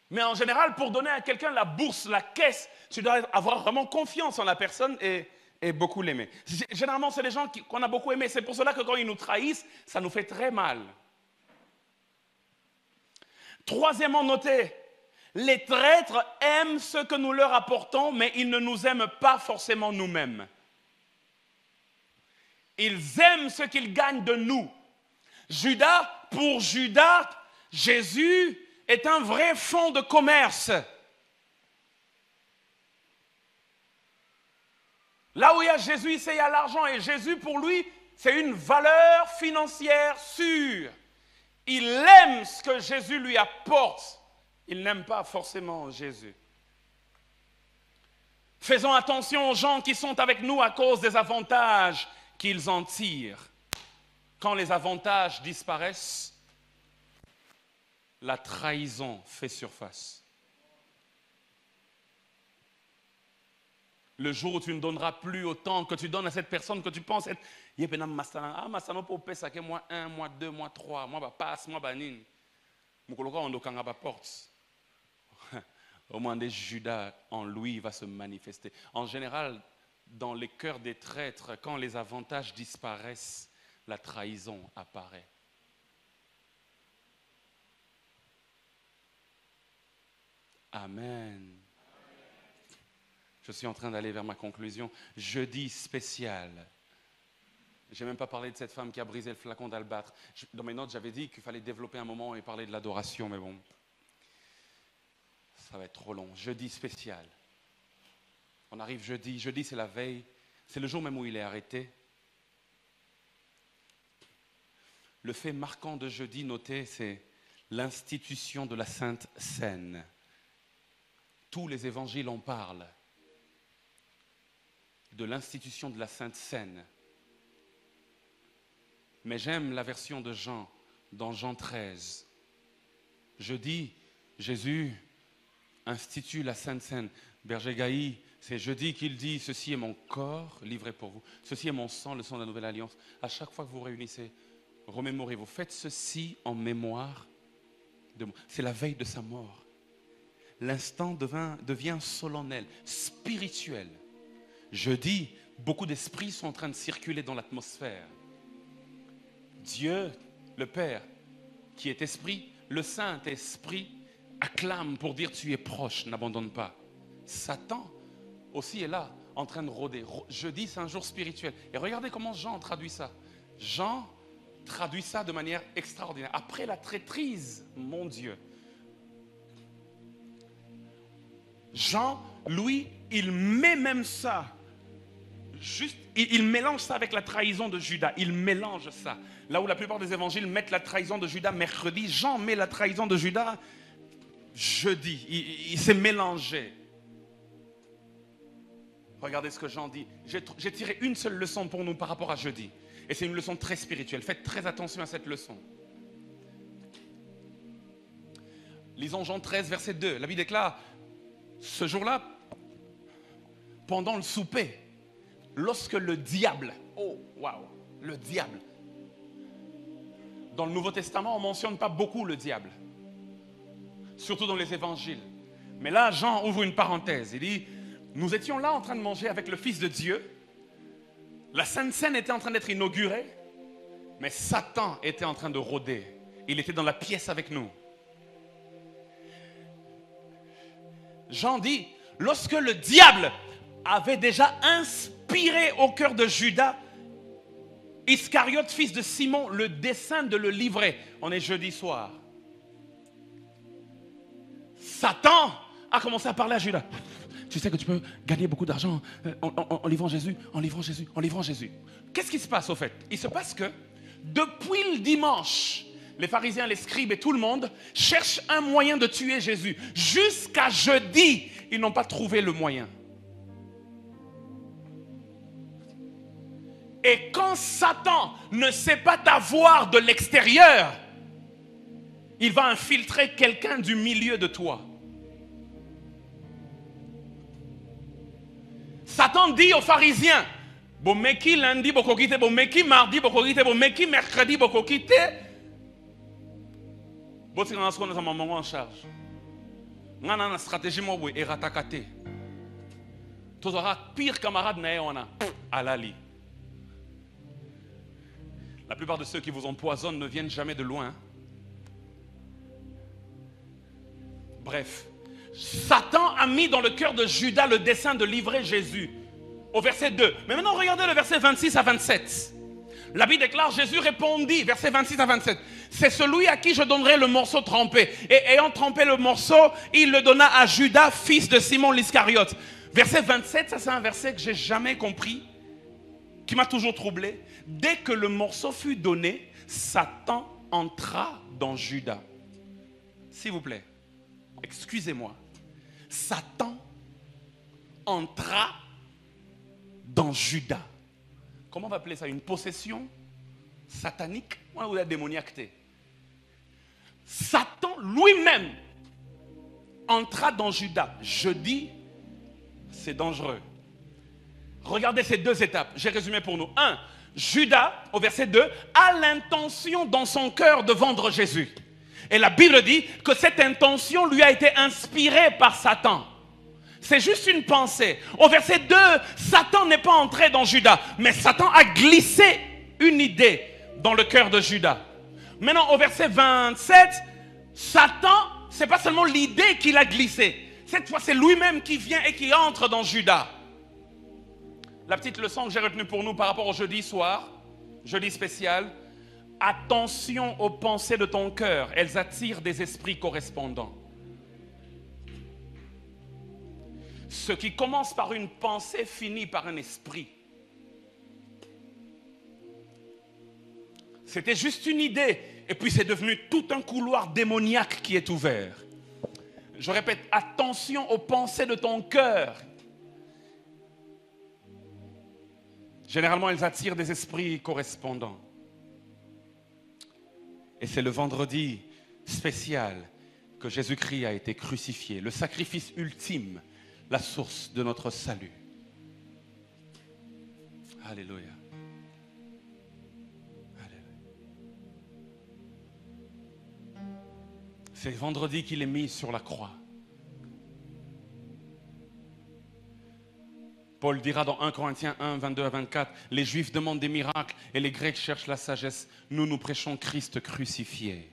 Speaker 1: Mais en général, pour donner à quelqu'un la bourse, la caisse, tu dois avoir vraiment confiance en la personne et beaucoup l'aimer. Généralement, c'est des gens qu'on a beaucoup aimés. C'est pour cela que quand ils nous trahissent, ça nous fait très mal. Troisièmement, notez, les traîtres aiment ce que nous leur apportons, mais ils ne nous aiment pas forcément nous-mêmes. Ils aiment ce qu'ils gagnent de nous. Pour Judas, Jésus est un vrai fonds de commerce. Là où il y a Jésus, il y a l'argent. Et Jésus, pour lui, c'est une valeur financière sûre. Il aime ce que Jésus lui apporte. Il n'aime pas forcément Jésus. Faisons attention aux gens qui sont avec nous à cause des avantages qu'ils en tirent. Quand les avantages disparaissent, la trahison fait surface. Le jour où tu ne donneras plus autant que tu donnes à cette personne que tu penses être, masano pour pesa que moi 1, moi 2, moi 3, moi passe, moi banin. Mukoloka ondokanga ba porte. Au moins des Judas en lui va se manifester. En général, dans les cœurs des traîtres, quand les avantages disparaissent, la trahison apparaît. Amen. Je suis en train d'aller vers ma conclusion. Jeudi spécial. Je n'ai même pas parlé de cette femme qui a brisé le flacon d'albâtre. Dans mes notes, j'avais dit qu'il fallait développer un moment et parler de l'adoration, mais bon, ça va être trop long. Jeudi spécial. On arrive jeudi. Jeudi, c'est la veille. C'est le jour même où il est arrêté. Le fait marquant de jeudi, notez, c'est l'institution de la Sainte Seine. Tous les évangiles en parlent. De l'institution de la Sainte Seine. Mais j'aime la version de Jean, dans Jean 13. Jeudi, Jésus institue la Sainte Seine. Berger Gailly, c'est jeudi qu'il dit, ceci est mon corps livré pour vous. Ceci est mon sang, le sang de la nouvelle alliance. À chaque fois que vous réunissez, remémorez-vous. Faites ceci en mémoire de moi. C'est la veille de sa mort. L'instant devient solennel, spirituel. Jeudi, beaucoup d'esprits sont en train de circuler dans l'atmosphère. Dieu, le Père, qui est esprit, le Saint-Esprit, acclame pour dire tu es proche, n'abandonne pas. Satan aussi est là, en train de rôder. Jeudi, c'est un jour spirituel. Et regardez comment Jean traduit ça. Jean traduit ça de manière extraordinaire. Après la traîtrise, mon Dieu. Jean, lui, il met même ça. Juste, il mélange ça avec la trahison de Judas. Il mélange ça. Là où la plupart des évangiles mettent la trahison de Judas mercredi, Jean met la trahison de Judas jeudi. Il s'est mélangé. Regardez ce que Jean dit. J'ai tiré une seule leçon pour nous par rapport à jeudi. Et c'est une leçon très spirituelle. Faites très attention à cette leçon. Lisons Jean 13, verset 2. La Bible déclare, ce jour-là, pendant le souper, lorsque le diable, oh waouh, le diable, dans le Nouveau Testament, on ne mentionne pas beaucoup le diable, surtout dans les évangiles. Mais là, Jean ouvre une parenthèse. Il dit, nous étions là en train de manger avec le Fils de Dieu. La Sainte Seine était en train d'être inaugurée, mais Satan était en train de rôder. Il était dans la pièce avec nous. Jean dit, lorsque le diable avait déjà inspiré au cœur de Judas, Iscariote, fils de Simon, le dessein de le livrer. On est jeudi soir. Satan a commencé à parler à Judas. Tu sais que tu peux gagner beaucoup d'argent en livrant Jésus, en livrant Jésus, en livrant Jésus. Qu'est-ce qui se passe au fait? Il se passe que depuis le dimanche, les pharisiens, les scribes et tout le monde cherchent un moyen de tuer Jésus. Jusqu'à jeudi, ils n'ont pas trouvé le moyen. Et quand Satan ne sait pas t'avoir de l'extérieur, il va infiltrer quelqu'un du milieu de toi. Satan dit aux pharisiens, bon meki lundi boko kite, bon meki mardi boko kite, bon meki mercredi boko kite. Bon c'est quand on a maman en charge. On a une stratégie moi et ratakate. Tu auras pire camarade nae on a à la lit. La plupart de ceux qui vous empoisonnent ne viennent jamais de loin. Bref, Satan a mis dans le cœur de Judas le dessein de livrer Jésus. Au verset 2. Mais maintenant, regardez le verset 26 à 27. La Bible déclare, Jésus répondit, verset 26 à 27. C'est celui à qui je donnerai le morceau trempé. Et ayant trempé le morceau, il le donna à Judas, fils de Simon l'Iscariote. Verset 27, ça c'est un verset que j'ai jamais compris, qui m'a toujours troublé. Dès que le morceau fut donné, Satan entra dans Judas. S'il vous plaît, excusez-moi. Satan entra dans Judas. Comment on va appeler ça? Une possession satanique ou la démoniaqueté? Satan lui-même entra dans Judas. Je dis, c'est dangereux. Regardez ces deux étapes. J'ai résumé pour nous. 1. Judas, au verset 2, a l'intention dans son cœur de vendre Jésus. Et la Bible dit que cette intention lui a été inspirée par Satan. C'est juste une pensée. Au verset 2, Satan n'est pas entré dans Judas, mais Satan a glissé une idée dans le cœur de Judas. Maintenant, au verset 27, Satan, ce n'est pas seulement l'idée qu'il a glissée. Cette fois, c'est lui-même qui vient et qui entre dans Judas. La petite leçon que j'ai retenue pour nous par rapport au jeudi soir, jeudi spécial, attention aux pensées de ton cœur, elles attirent des esprits correspondants. Ce qui commence par une pensée finit par un esprit. C'était juste une idée, et puis c'est devenu tout un couloir démoniaque qui est ouvert. Je répète, attention aux pensées de ton cœur. Généralement, elles attirent des esprits correspondants. Et c'est le vendredi spécial que Jésus-Christ a été crucifié, le sacrifice ultime, la source de notre salut. Alléluia. Alléluia. C'est vendredi qu'il est mis sur la croix. Paul dira dans 1 Corinthiens 1, 22 à 24, les Juifs demandent des miracles et les Grecs cherchent la sagesse. Nous prêchons Christ crucifié.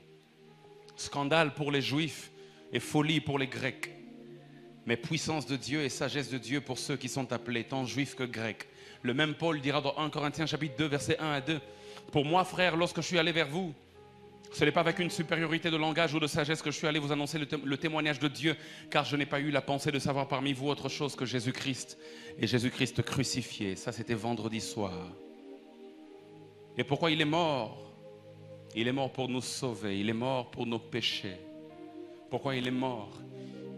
Speaker 1: Scandale pour les Juifs et folie pour les Grecs. Mais puissance de Dieu et sagesse de Dieu pour ceux qui sont appelés, tant Juifs que Grecs. Le même Paul dira dans 1 Corinthiens chapitre 2, versets 1 à 2, pour moi, frères, lorsque je suis allé vers vous, ce n'est pas avec une supériorité de langage ou de sagesse que je suis allé vous annoncer le témoignage de Dieu, car je n'ai pas eu la pensée de savoir parmi vous autre chose que Jésus-Christ et Jésus-Christ crucifié. Ça, c'était vendredi soir. Et pourquoi il est mort? Il est mort pour nous sauver. Il est mort pour nos péchés. Pourquoi il est mort?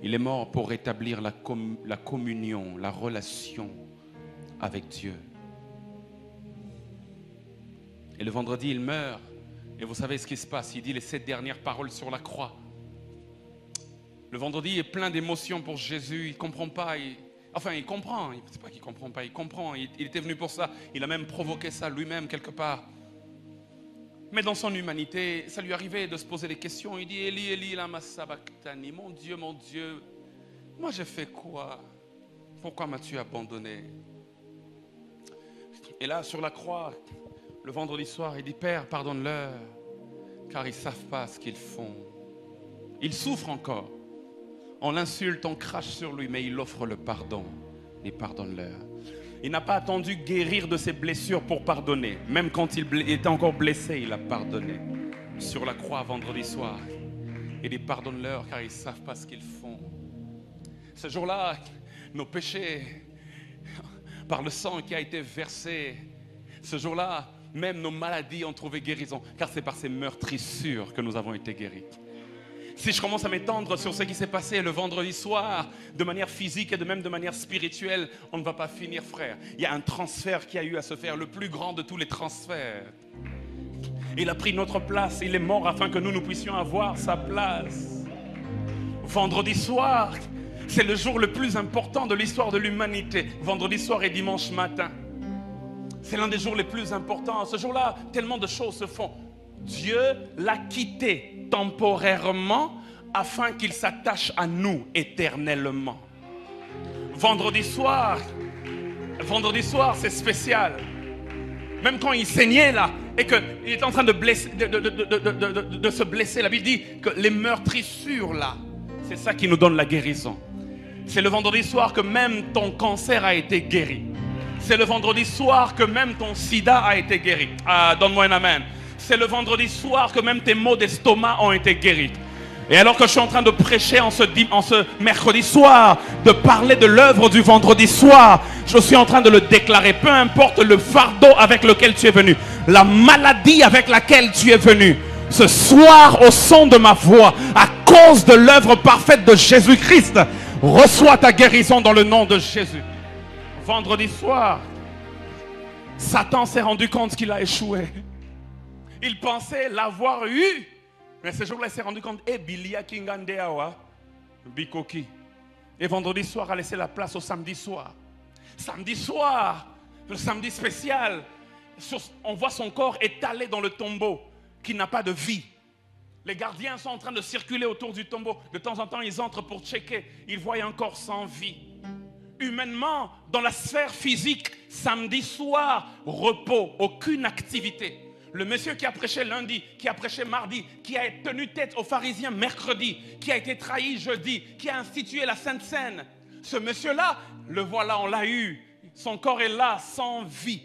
Speaker 1: Il est mort pour rétablir la communion, la relation avec Dieu. Et le vendredi, il meurt. Et vous savez ce qui se passe. Il dit les 7 dernières paroles sur la croix. Le vendredi est plein d'émotions pour Jésus. Il ne comprend pas. Il comprend. C'est pas qu'il ne comprend pas. Il comprend. Il était venu pour ça. Il a même provoqué ça lui-même quelque part. Mais dans son humanité, ça lui arrivait de se poser des questions. Il dit, Eli, Eli, lama sabachthani. Mon Dieu, moi j'ai fait quoi? Pourquoi m'as-tu abandonné? Et là, sur la croix, le vendredi soir, il dit, Père, pardonne-leur, car ils ne savent pas ce qu'ils font. Il souffre encore. On l'insulte, on crache sur lui, mais il offre le pardon. Et pardonne-leur. Il n'a pas attendu guérir de ses blessures pour pardonner. Même quand il était encore blessé, il a pardonné. Sur la croix, vendredi soir, il dit, pardonne-leur, car ils ne savent pas ce qu'ils font. Ce jour-là, nos péchés, par le sang qui a été versé, ce jour-là, même nos maladies ont trouvé guérison, car c'est par ces meurtrissures que nous avons été guéris. Si je commence à m'étendre sur ce qui s'est passé le vendredi soir, de manière physique et de même de manière spirituelle, on ne va pas finir, frère. Il y a un transfert qui a eu à se faire, le plus grand de tous les transferts. Il a pris notre place, il est mort afin que nous puissions avoir sa place. Vendredi soir, c'est le jour le plus important de l'histoire de l'humanité. Vendredi soir et dimanche matin. C'est l'un des jours les plus importants. Ce jour-là, tellement de choses se font. Dieu l'a quitté temporairement afin qu'il s'attache à nous éternellement. Vendredi soir, c'est spécial. Même quand il saignait là et qu'il était en train de se blesser, la Bible dit que les meurtrissures là, c'est ça qui nous donne la guérison. C'est le vendredi soir que même ton cancer a été guéri. C'est le vendredi soir que même ton sida a été guéri. Ah, donne-moi un amen. C'est le vendredi soir que même tes maux d'estomac ont été guéris. Et alors que je suis en train de prêcher en ce mercredi soir, de parler de l'œuvre du vendredi soir, je suis en train de le déclarer. Peu importe le fardeau avec lequel tu es venu, la maladie avec laquelle tu es venu, ce soir au son de ma voix, à cause de l'œuvre parfaite de Jésus-Christ, reçois ta guérison dans le nom de Jésus. Vendredi soir, Satan s'est rendu compte qu'il a échoué. Il pensait l'avoir eu. Mais ce jour-là, il s'est rendu compte. Et vendredi soir a laissé la place au samedi soir. Samedi soir, le samedi spécial, on voit son corps étalé dans le tombeau qui n'a pas de vie. Les gardiens sont en train de circuler autour du tombeau. De temps en temps, ils entrent pour checker. Ils voient un corps sans vie. Humainement, dans la sphère physique, samedi soir, repos, aucune activité. Le monsieur qui a prêché lundi, qui a prêché mardi, qui a tenu tête aux pharisiens mercredi, qui a été trahi jeudi, qui a institué la Sainte Seine. Ce monsieur-là, le voilà, on l'a eu. Son corps est là, sans vie.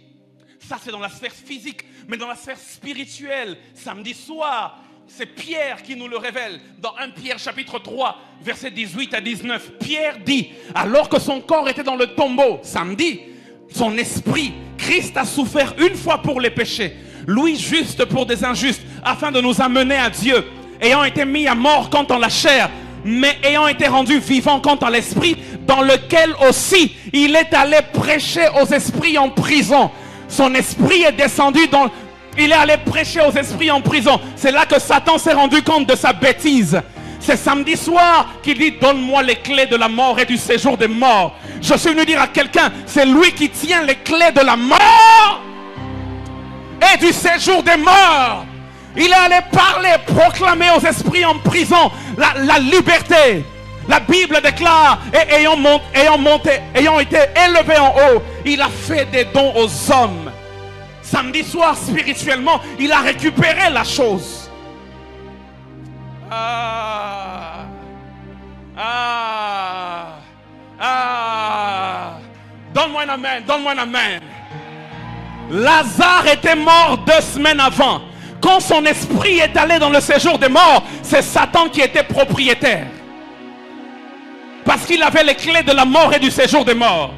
Speaker 1: Ça, c'est dans la sphère physique. Mais dans la sphère spirituelle, samedi soir, c'est Pierre qui nous le révèle. Dans 1 Pierre chapitre 3, versets 18 à 19. Pierre dit, alors que son corps était dans le tombeau, samedi, son esprit, Christ a souffert une fois pour les péchés. Lui juste pour des injustes, afin de nous amener à Dieu, ayant été mis à mort quant à la chair, mais ayant été rendu vivant quant à l'esprit, dans lequel aussi il est allé prêcher aux esprits en prison. Son esprit est descendu il est allé prêcher aux esprits en prison. C'est là que Satan s'est rendu compte de sa bêtise. C'est samedi soir qu'il dit, donne-moi les clés de la mort et du séjour des morts. Je suis venu dire à quelqu'un, c'est lui qui tient les clés de la mort et du séjour des morts. Il est allé parler, proclamer aux esprits en prison la liberté. La Bible déclare, et ayant été élevé en haut, il a fait des dons aux hommes. Samedi soir, spirituellement, il a récupéré la chose. Donne-moi un amen, donne-moi un amen. Lazare était mort 2 semaines avant. Quand son esprit est allé dans le séjour des morts, c'est Satan qui était propriétaire. Parce qu'il avait les clés de la mort et du séjour des morts.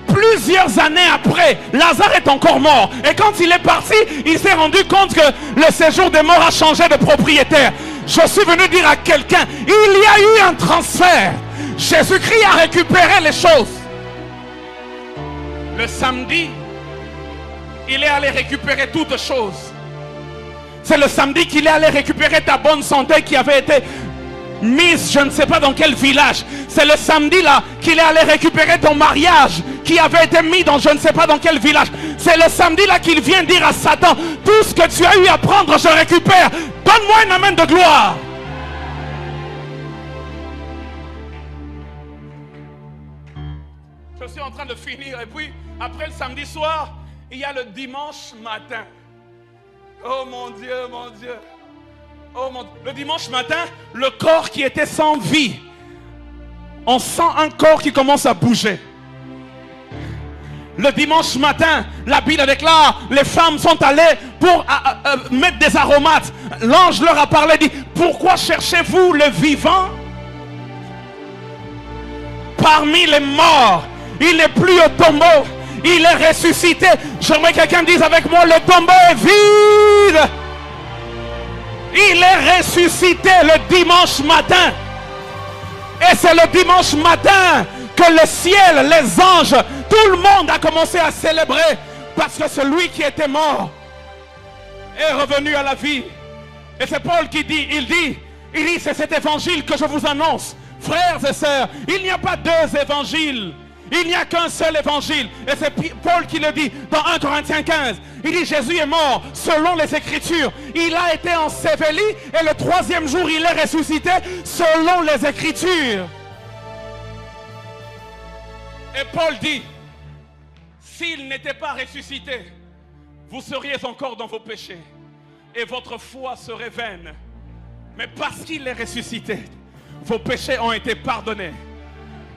Speaker 1: Plusieurs années après, Lazare est encore mort. Et quand il est parti, il s'est rendu compte que le séjour des morts a changé de propriétaire. Je suis venu dire à quelqu'un, il y a eu un transfert. Jésus-Christ a récupéré les choses. Le samedi, il est allé récupérer toutes choses. C'est le samedi qu'il est allé récupérer ta bonne santé qui avait été mise, je ne sais pas dans quel village. C'est le samedi là qu'il est allé récupérer ton mariage qui avait été mis dans je ne sais pas dans quel village. C'est le samedi là qu'il vient dire à Satan, tout ce que tu as eu à prendre, je récupère. Donne-moi un amen de gloire. Je suis en train de finir et puis après le samedi soir, il y a le dimanche matin. Oh mon Dieu, mon Dieu. Oh mon Dieu. Le dimanche matin, le corps qui était sans vie, on sent un corps qui commence à bouger. Le dimanche matin, la Bible déclare, les femmes sont allées pour mettre des aromates. L'ange leur a parlé, dit, pourquoi cherchez-vous le vivant parmi les morts? Il n'est plus au tombeau, il est ressuscité. J'aimerais que quelqu'un dise avec moi, le tombeau est vide. Il est ressuscité le dimanche matin. Et c'est le dimanche matin que le ciel, les anges, tout le monde a commencé à célébrer. Parce que celui qui était mort est revenu à la vie. Et c'est Paul qui dit, il dit, c'est cet évangile que je vous annonce. Frères et sœurs, il n'y a pas deux évangiles. Il n'y a qu'un seul évangile. Et c'est Paul qui le dit dans 1 Corinthiens 15. Il dit Jésus est mort selon les Écritures. Il a été enseveli et le troisième jour il est ressuscité selon les Écritures. Et Paul dit, s'il n'était pas ressuscité, vous seriez encore dans vos péchés et votre foi serait vaine. Mais parce qu'il est ressuscité, vos péchés ont été pardonnés.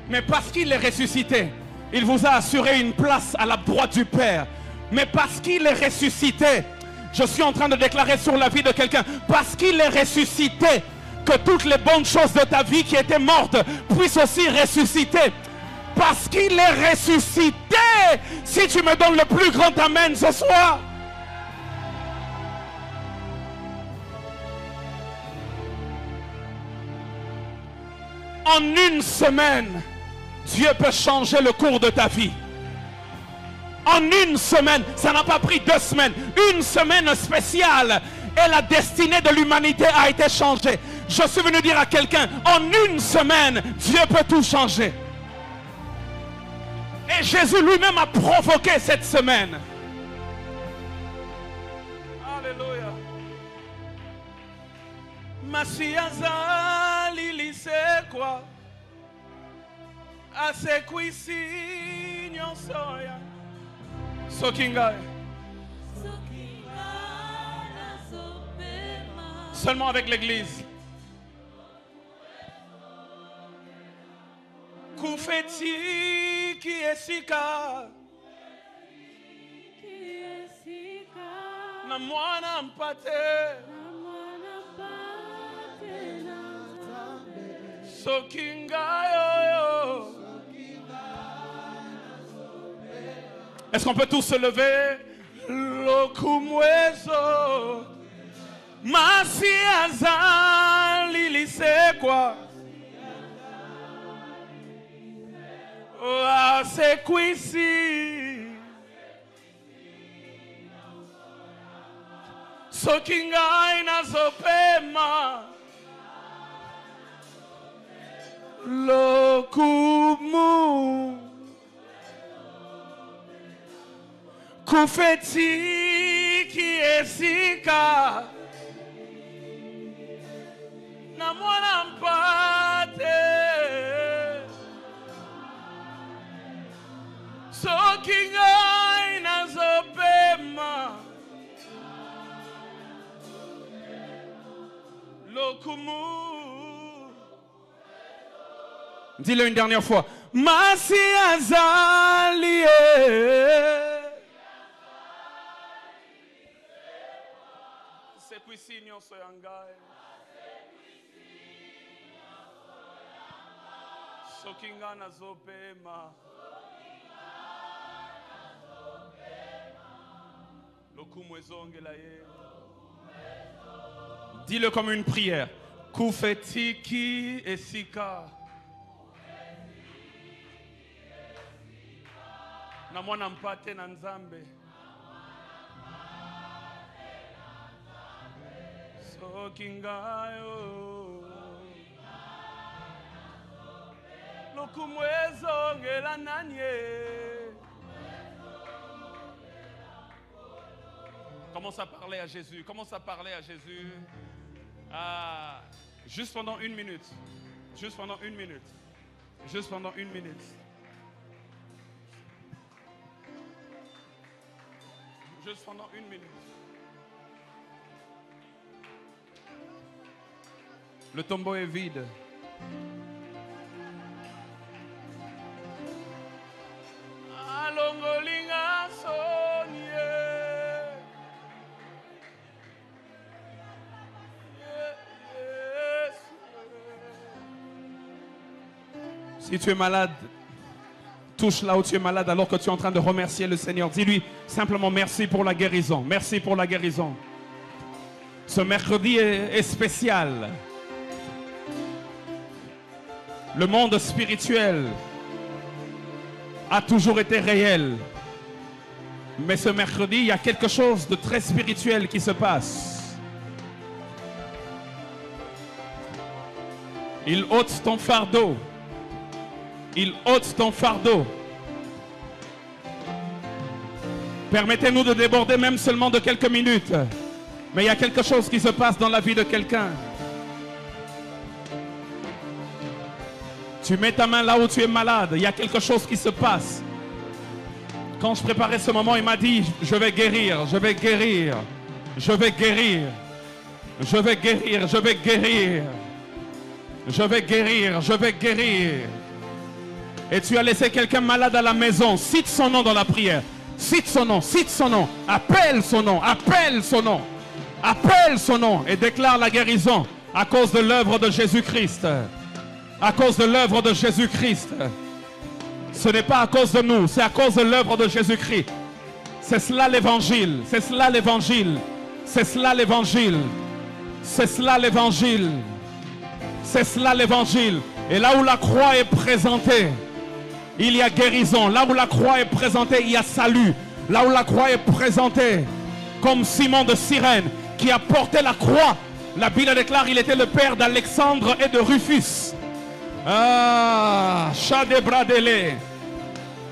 Speaker 1: Mais parce qu'il est ressuscité, il vous a assuré une place à la droite du Père. Mais parce qu'il est ressuscité, je suis en train de déclarer sur la vie de quelqu'un, parce qu'il est ressuscité, que toutes les bonnes choses de ta vie qui étaient mortes puissent aussi ressusciter. Parce qu'il est ressuscité, si tu me donnes le plus grand amen ce soir. En une semaine, Dieu peut changer le cours de ta vie. En une semaine, ça n'a pas pris 2 semaines. Une semaine spéciale et la destinée de l'humanité a été changée. Je suis venu dire à quelqu'un, en une semaine, Dieu peut tout changer. Et Jésus lui-même a provoqué cette semaine. Alléluia. Masiaza lilise quoi? Asekwisi nyonsoya. Sokinga. Seulement avec l'église. Koufeti qui esika. Na mwana mpate. Sokinga yo. Est-ce qu'on peut tous se lever? Lokumwezo. Masiaza lilise quoi? Asekwisi. Sokinga inazopema. Lokumu. Kufeti kiesika. Na mwana mpate. Sokinga inazopema. Lokumu. Dis-le une dernière fois. Masi azalie. C'est qu'ici nous sommes engagés. Sokinga nazopema. Dis-le comme une prière. Kufetiki esika. Na mwana mpate na nzambe. Soki ngayo. Lokumu ezongela nanye. Commence à parler à Jésus. Commence à parler à Jésus. Ah, juste pendant 1 minute. Juste pendant 1 minute. Juste pendant 1 minute. Juste pendant 1 minute. Le tombeau est vide. Alongolinga sonye. Si tu es malade, touche là où tu es malade alors que tu es en train de remercier le Seigneur. Dis-lui simplement merci pour la guérison. Merci pour la guérison. Ce mercredi est spécial. Le monde spirituel a toujours été réel. Mais ce mercredi, il y a quelque chose de très spirituel qui se passe. Il ôte ton fardeau. Il ôte ton fardeau. Permettez-nous de déborder même seulement de quelques minutes. Mais il y a quelque chose qui se passe dans la vie de quelqu'un. Tu mets ta main là où tu es malade. Il y a quelque chose qui se passe. Quand je préparais ce moment, il m'a dit, je vais guérir, je vais guérir, je vais guérir, je vais guérir, je vais guérir, je vais guérir, je vais guérir. Et tu as laissé quelqu'un malade à la maison. Cite son nom dans la prière. Cite son nom, cite son nom. Appelle son nom, appelle son nom. Appelle son nom et déclare la guérison à cause de l'œuvre de Jésus-Christ. À cause de l'œuvre de Jésus-Christ. Ce n'est pas à cause de nous, c'est à cause de l'œuvre de Jésus-Christ. C'est cela l'évangile, c'est cela l'évangile. C'est cela l'évangile. C'est cela l'évangile. C'est cela l'évangile. Et là où la croix est présentée, il y a guérison. Là où la croix est présentée, il y a salut. Là où la croix est présentée, comme Simon de Cyrène, qui a porté la croix. La Bible déclare qu'il était le père d'Alexandre et de Rufus. Ah, Chadebradele.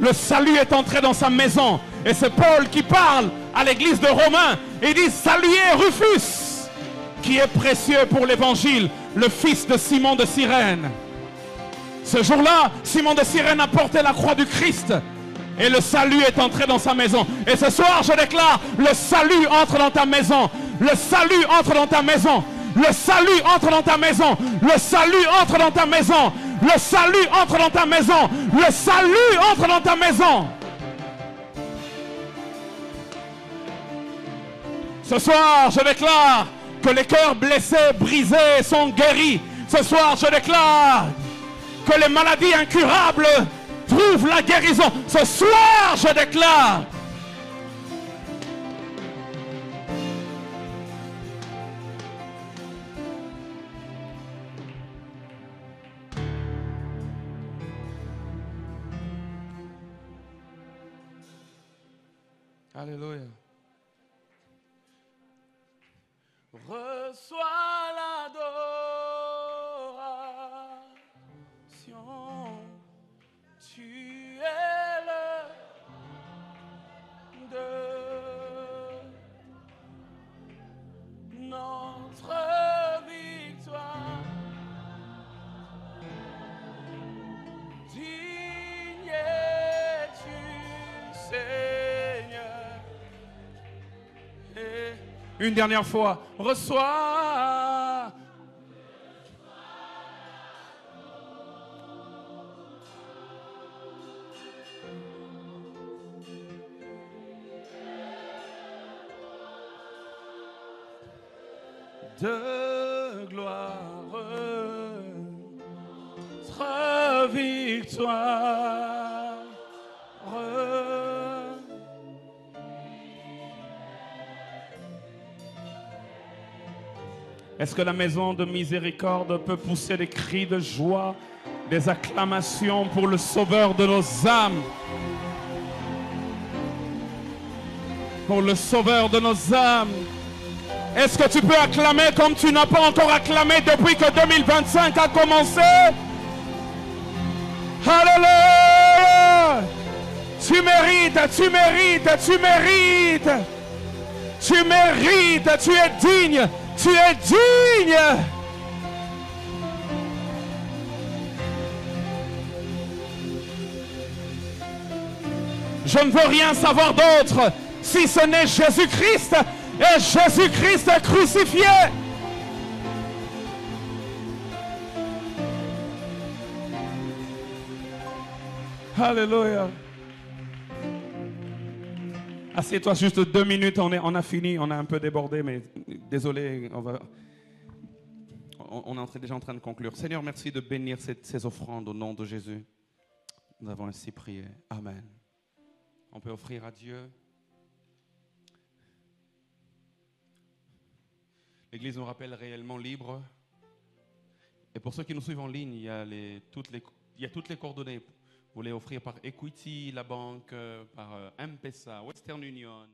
Speaker 1: Le salut est entré dans sa maison. Et c'est Paul qui parle à l'église de Romains. Il dit, saluez Rufus, qui est précieux pour l'évangile, le fils de Simon de Cyrène. Ce jour-là, Simon de Cyrène a porté la croix du Christ. Et le salut est entré dans sa maison. Et ce soir, je déclare, le salut entre dans ta maison. Le salut entre dans ta maison. Le salut entre dans ta maison. Le salut entre dans ta maison. Le salut entre dans ta maison. Le salut entre dans ta maison. Ce soir, je déclare que les cœurs blessés, brisés sont guéris. Ce soir, je déclare que les maladies incurables trouvent la guérison. Ce soir, je déclare. Alléluia. Reçois l'adoration. Tu es le de notre victoire. Digne es-tu, Seigneur. Et une dernière fois, reçois. De gloire, notre victoire. Est-ce que la maison de miséricorde peut pousser des cris de joie, des acclamations pour le sauveur de nos âmes?
Speaker 2: pour le sauveur de nos âmes. Est-ce que tu peux acclamer comme tu n'as pas encore acclamé depuis que 2025 a commencé? Alléluia! Tu mérites, tu mérites, tu mérites. Tu mérites, tu es digne, tu es digne. Je ne veux rien savoir d'autre si ce n'est Jésus-Christ et Jésus-Christ crucifié. Alléluia. Assieds-toi juste 2 minutes, on a fini, on a un peu débordé, mais désolé, on est déjà en train de conclure. Seigneur, merci de bénir ces offrandes au nom de Jésus. Nous avons ainsi prié. Amen. On peut offrir à Dieu. L'Église nous rappelle réellement libre. Et pour ceux qui nous suivent en ligne, il y a toutes les coordonnées. Vous voulez offrir par Equity, la banque, par M-Pesa, Western Union.